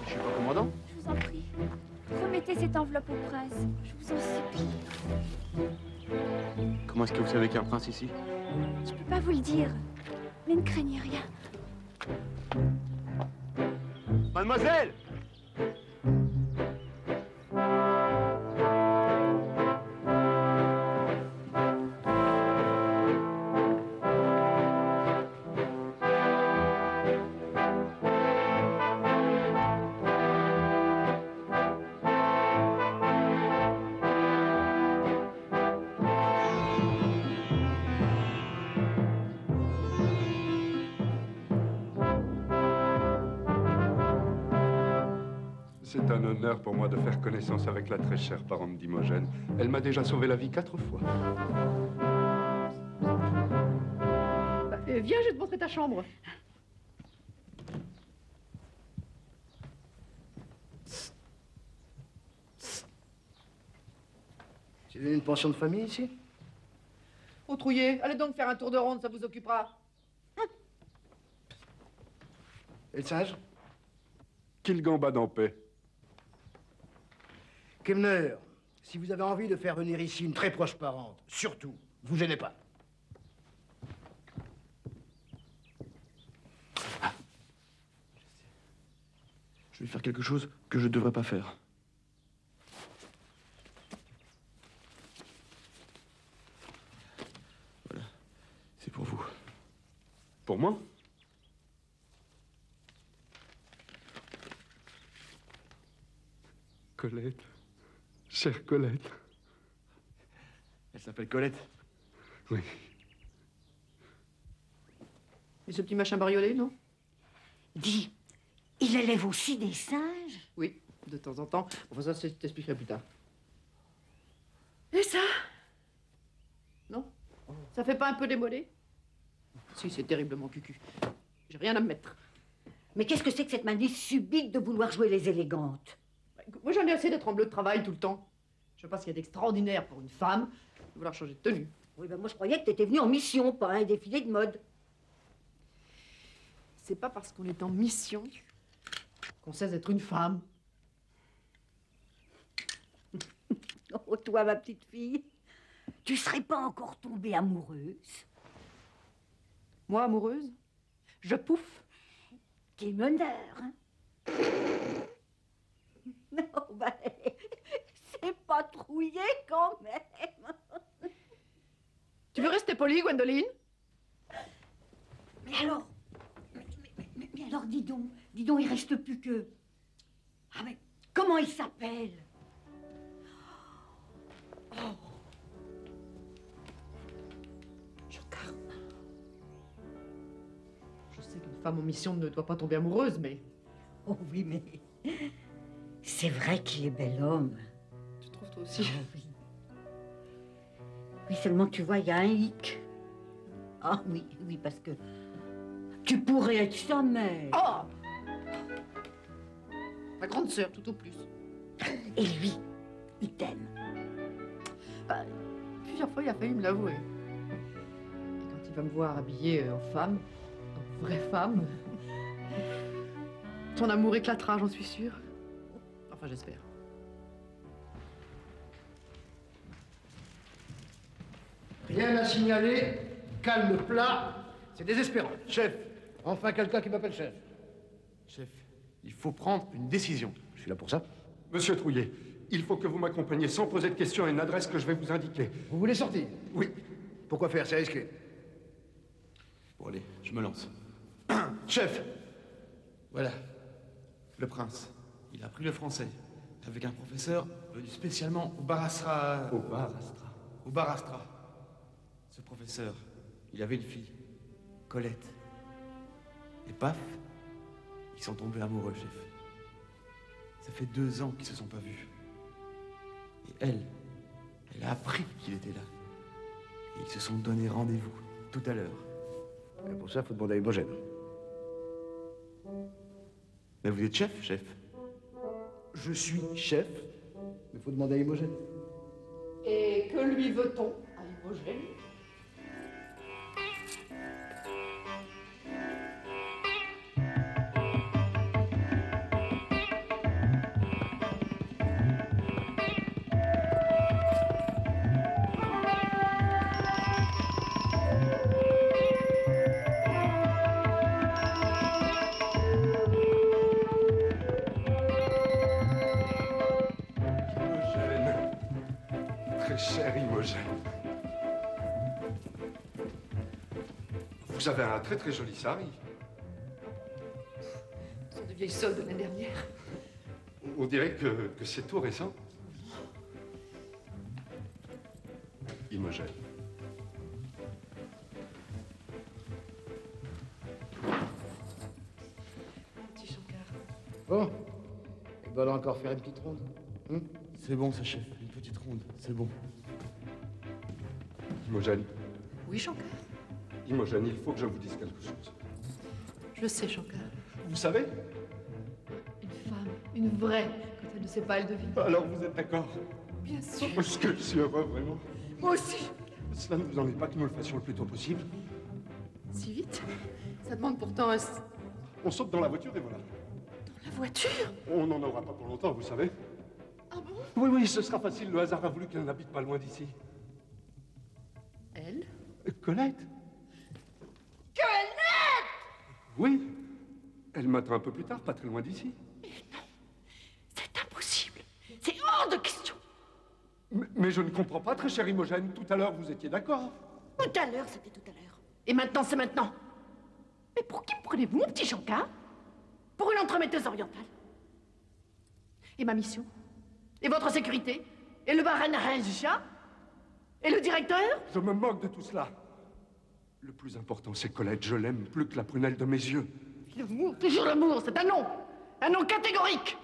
Je vous en prie. Remettez cette enveloppe au prince. Je vous en supplie. Comment est-ce que vous savez qu'il y a un prince ici? Je peux pas vous le dire. Mais ne craignez rien. Mademoiselle! C'est un honneur pour moi de faire connaissance avec la très chère parente d'Imogène. Elle m'a déjà sauvé la vie 4 fois. Viens, je vais te montrer ta chambre. Tu veux une pension de famille ici? Au trouillé, allez donc faire un tour de ronde, ça vous occupera. Et le singe? Qu'il gambade en paix. Kemner, si vous avez envie de faire venir ici une très proche parente, surtout, vous gênez pas. Je vais faire quelque chose que je ne devrais pas faire. Voilà. C'est pour vous. Pour moi? Colette. Chère Colette. Elle s'appelle Colette? Oui. Et ce petit machin bariolé, non? Dis, il élève aussi des singes? Oui, de temps en temps. Enfin, ça, je t'expliquerai plus tard. Et ça? Non? Ça fait pas un peu démodé? Si, c'est terriblement cucu. J'ai rien à me mettre. Mais qu'est-ce que c'est que cette manie subite de vouloir jouer les élégantes? Moi, j'en ai assez d'être en bleu de travail tout le temps. Je sais pas ce qu'il y a d'extraordinaire pour une femme de vouloir changer de tenue. Oui, ben moi, je croyais que t'étais venue en mission, pas un défilé de mode. C'est pas parce qu'on est en mission qu'on sait être une femme. Oh, toi, ma petite fille, tu serais pas encore tombée amoureuse? Moi, amoureuse? Je pouffe. T'es meneur, hein? Non, ben, c'est pas trouillé quand même. Tu veux rester polie, Gwendoline? Mais alors, mais alors, dis donc, il reste plus que... Ah, mais comment il s'appelle? Oh. Jocard. Je sais qu'une femme en mission ne doit pas tomber amoureuse, mais... Oh oui, mais... C'est vrai qu'il est bel homme. Tu trouves toi aussi? Oh, oui. Oui, seulement tu vois, il y a un hic. Ah oui, oui, parce que tu pourrais être sa mère. Oh! Ma grande sœur, tout au plus. Et lui, il t'aime. Bah, plusieurs fois, il a failli me l'avouer. Et quand il va me voir habillée en femme, en vraie femme, ton amour éclatera, j'en suis sûre. Enfin, j'espère. Rien à signaler, calme plat, c'est désespérant. Chef, enfin quelqu'un qui m'appelle chef. Chef, il faut prendre une décision. Je suis là pour ça. Monsieur Trouillet, il faut que vous m'accompagniez sans poser de questions à une adresse que je vais vous indiquer. Vous voulez sortir? Oui. Pourquoi faire? C'est risqué. Bon, allez, je me lance. Chef! Voilà. Le prince. Il a appris le français. Avec un professeur venu spécialement au Barastra. Au Barastra. Ce professeur, il avait une fille, Colette. Et paf, ils sont tombés amoureux, chef. Ça fait 2 ans qu'ils se sont pas vus. Et elle a appris qu'il était là. Et ils se sont donné rendez-vous tout à l'heure. Et pour ça, faut demander à Imogène. Mais vous êtes chef, chef. Je suis chef, mais faut demander à Imogène. Et que lui veut-on à Imogène? Cher Imogène. Vous avez un très très joli sari. Ce sont de vieilles soldes de l'année dernière. On dirait que c'est tout récent. Imogène. Petit Shankar. Bon, il doit encore faire une petite ronde. C'est bon, ce chef. Une petite ronde, c'est bon. Imogène. Oui, Shankar. Imogène, il faut que je vous dise quelque chose. Je sais, Shankar. Vous savez? Une femme, une vraie, quand elle ne sait pas, elle devine. Alors vous êtes d'accord? Bien sûr. Parce que je suis heureux, vraiment. Moi aussi. Cela ne vous ennuie pas que nous le fassions le plus tôt possible? Si vite? Ça demande pourtant un... On saute dans la voiture et voilà. Dans la voiture? On n'en aura pas pour longtemps, vous savez. Ah bon? Oui, oui, ce sera facile. Le hasard a voulu qu'elle n'habite pas loin d'ici. Elle? Colette? Colette! Oui. Elle m'attend un peu plus tard, pas très loin d'ici. Mais non, c'est impossible. C'est hors de question. Mais je ne comprends pas, très chère Imogène. Tout à l'heure, vous étiez d'accord. Tout à l'heure, c'était tout à l'heure. Et maintenant, c'est maintenant. Mais pour qui me prenez-vous, mon petit Shankar? Pour une entremetteuse orientale? Et ma mission? Et votre sécurité? Et le Baranaraja? Et le directeur? Je me moque de tout cela. Le plus important, c'est Colette. Je l'aime plus que la prunelle de mes yeux. L'amour, toujours l'amour, c'est un non. Un non catégorique.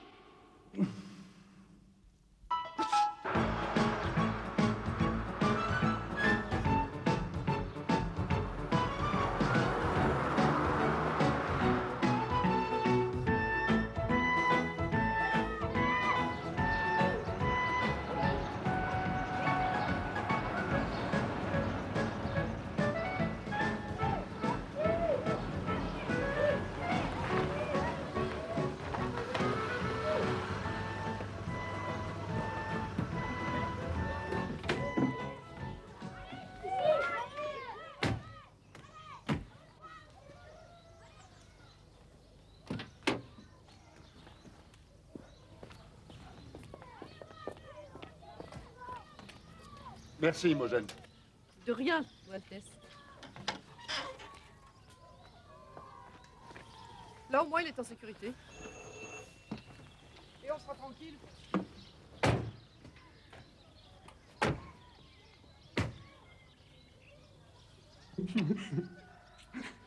Merci, Imogène. De rien, Altesse. Là, au moins, il est en sécurité. Et on sera tranquille.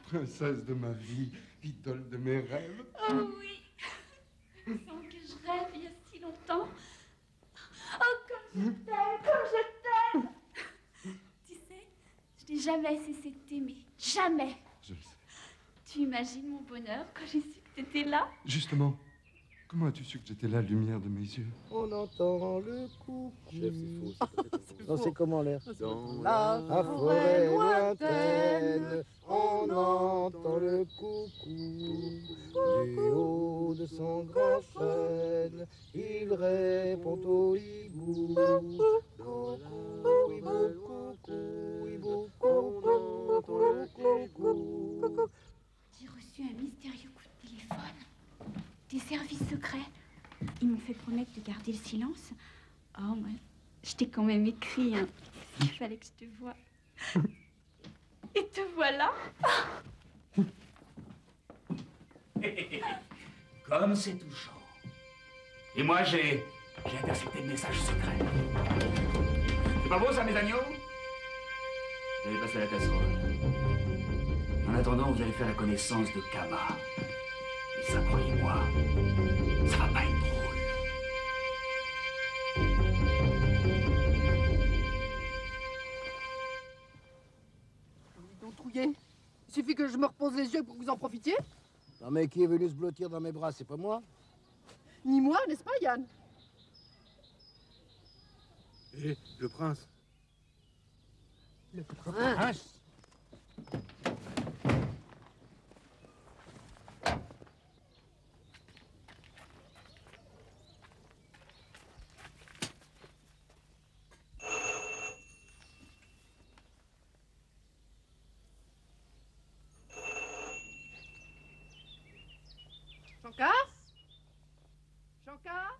Princesse de ma vie, idole de mes rêves. Oh oui. Sans que je rêve il y a si longtemps. Oh, comme je t'aime, comme je t'aime. Tu sais, je t'ai jamais cessé de t'aimer. Jamais. Je le sais. Tu imagines mon bonheur quand j'ai su que t'étais là? Justement, comment as-tu su que j'étais la lumière de mes yeux? On entend le coucou. Chef, c'est faux. Non, c'est comment l'air? Dans la forêt lointaine, on entend le coucou. Du haut de son grand chêne, il répond au hibou. Coucou, hibou, coucou, hibou, on entend le coucou. J'ai reçu un mystérieux coup de téléphone des services secrets. Ils m'ont fait promettre de garder le silence. Oh, moi, je t'ai quand même écrit, hein. Il fallait que je te voie. Et te voilà. Comme c'est touchant. Et moi, j'ai intercepté le message secret. C'est pas beau, ça, mes agneaux? Vous allez passer la casserole. En attendant, vous allez faire la connaissance de Kama. Et ça, croyez-moi, ça va pas être drôle. Donc, Trouillet, il suffit que je me repose les yeux pour que vous en profitiez. Non mais qui est venu se blottir dans mes bras, c'est pas moi? Ni moi, n'est-ce pas, Yann? Et le prince? Le prince? Shankar? Shankar?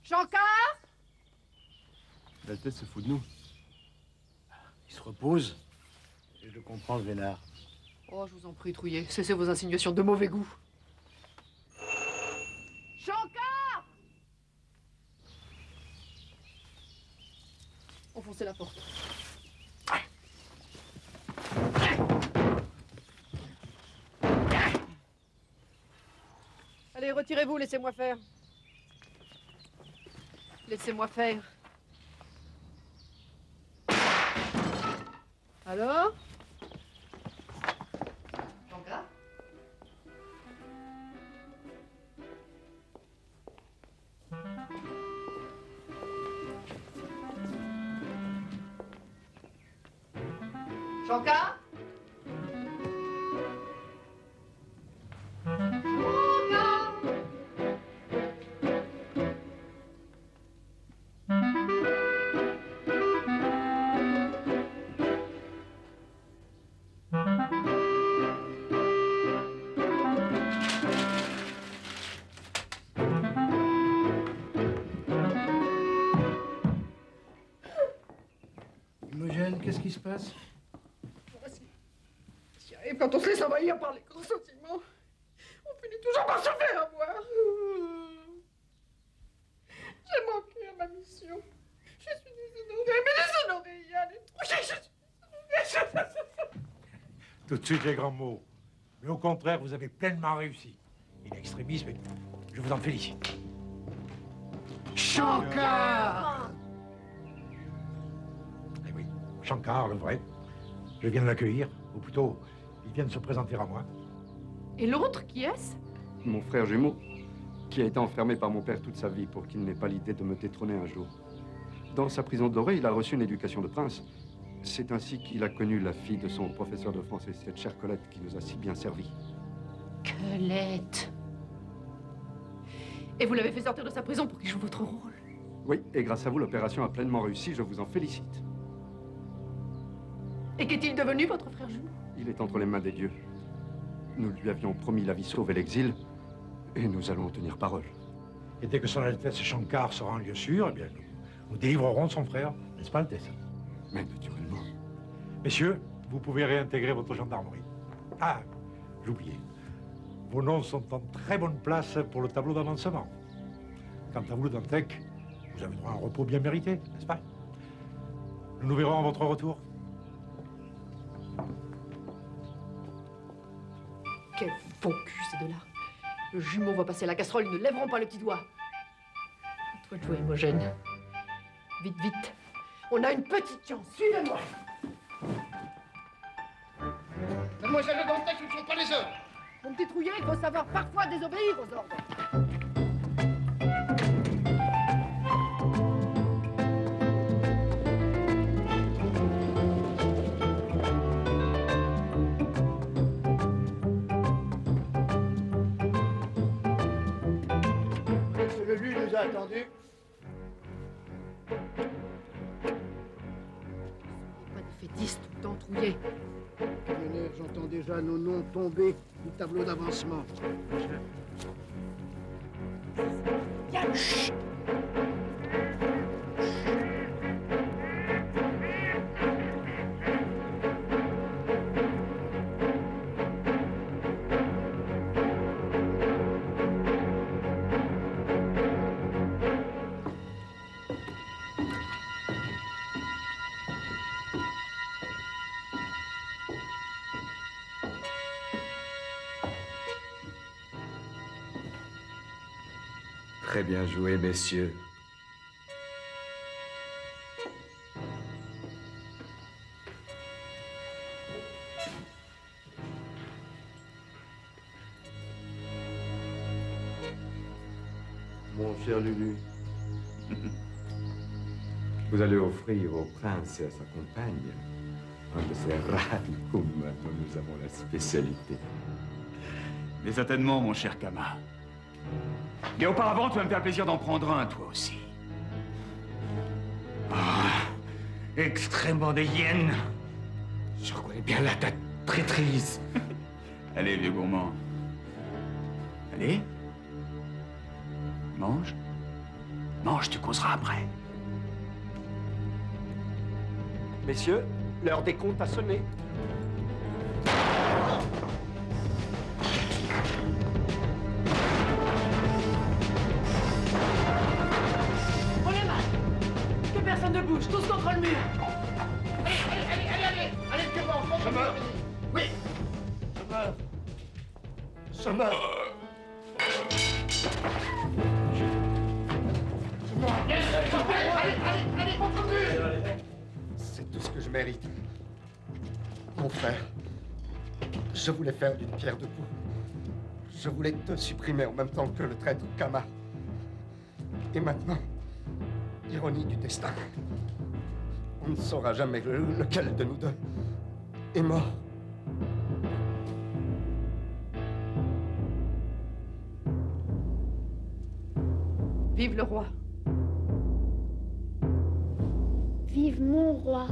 Shankar? L'Altesse se fout de nous. Il se repose. Et je le comprends, le vénard. Oh, je vous en prie, Trouillet, cessez vos insinuations de mauvais goût. Shankar! Enfoncez la porte. Allez, retirez-vous, laissez-moi faire. Laissez-moi faire. Alors? Shankar? Shankar? Imogène, qu'est-ce qui se passe? Et quand on se laisse envahir par les grands sentiments, on finit toujours par se faire avoir. J'ai manqué à ma mission. Je suis déshonorée, mais déshonorée, Yann est trop. Je suis déshonorée. Tout de suite les grands mots. Mais au contraire, vous avez pleinement réussi. Il est extrémiste, mais je vous en félicite. Shankar! Eh oui, Shankar, le vrai. Je viens de l'accueillir, ou plutôt, il vient de se présenter à moi. Et l'autre, qui est-ce? Mon frère jumeau, qui a été enfermé par mon père toute sa vie pour qu'il n'ait pas l'idée de me détrôner un jour. Dans sa prison dorée, il a reçu une éducation de prince. C'est ainsi qu'il a connu la fille de son professeur de français, cette chère Colette qui nous a si bien servi. Colette. Et vous l'avez fait sortir de sa prison pour qu'il joue votre rôle. Oui, et grâce à vous, l'opération a pleinement réussi, je vous en félicite. Et qu'est-il devenu, votre frère jumeau? Il est entre les mains des dieux. Nous lui avions promis la vie sauve et l'exil, et nous allons en tenir parole. Et dès que son Altesse Shankar sera en lieu sûr, eh bien, nous délivrerons son frère, n'est-ce pas, Altesse? Mais naturellement. Messieurs, vous pouvez réintégrer votre gendarmerie. Ah, j'oubliais. Vos noms sont en très bonne place pour le tableau d'avancement. Quant à vous, le Dantec, vous avez droit à un repos bien mérité, n'est-ce pas? Nous nous verrons à votre retour. Quel faux cul, ces deux-là. Le jumeau va passer à la casserole, ils ne lèveront pas le petit doigt. À toi de jouer, Imogène. Vite, vite. On a une petite chance. Suivez-moi. Mademoiselle Le Dantec, ce ne sont pas les heures. Mon petit Trouillet, il faut savoir parfois désobéir aux ordres. Le lui nous a attendus. Pas des fétistes tout le temps, Trouillet. Camionneur, j'entends déjà nos noms tomber du tableau d'avancement. Chut. Très bien joué, messieurs. Mon cher Lulu. Vous allez offrir au prince et à sa compagne un de ces radicums dont nous avons la spécialité. Mais certainement, mon cher Kama. Mais auparavant, tu vas me faire plaisir d'en prendre un, toi aussi. Ah, extrêmement des hyènes. Je reconnais bien là ta traîtrise. Allez, vieux gourmand. Allez. Mange. Mange, tu causeras après. Messieurs, l'heure des comptes a sonné. Prenez mal. Que personne ne bouge, tous contre le mur. Allez, devant, je meurs. Oui. Je meurs. Allez, contre le mur. C'est tout ce que je mérite. Mon frère, je voulais faire d'une pierre deux coups. Je voulais te supprimer en même temps que le traître Kama. Et maintenant, ironie du destin, on ne saura jamais lequel de nous deux est mort. Vive le roi. Vive mon roi.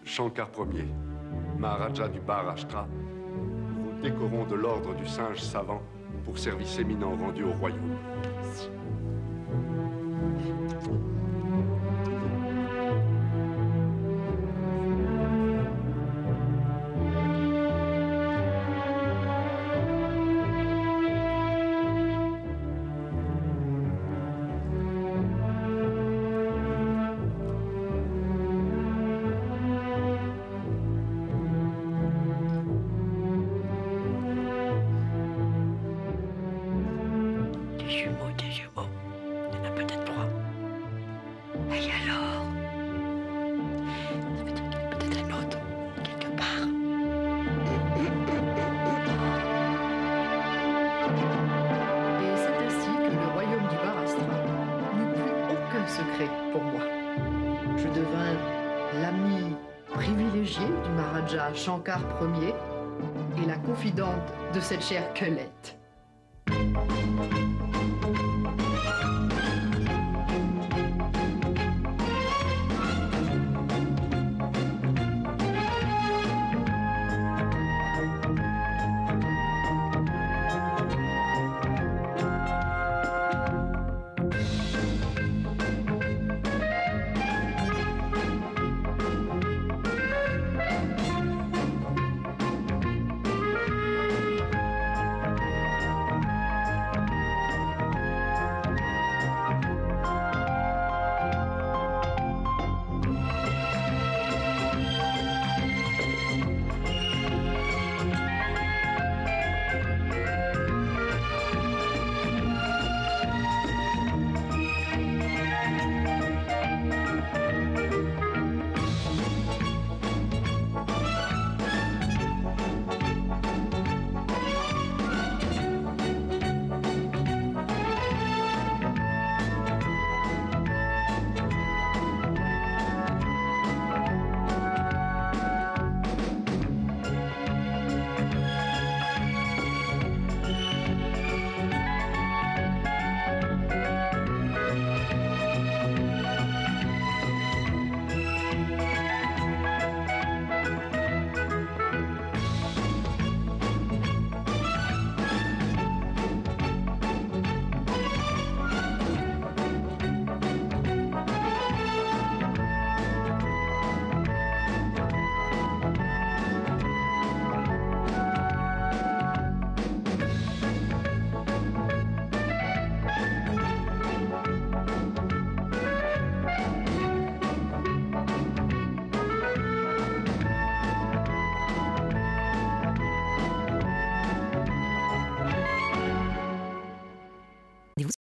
Shankar Ier, Maharaja du Maharashtra, nous vous décorons de l'ordre du singe savant pour service éminent rendu au royaume. Maharaja Shankar Ier et la confidente de cette chère Colette.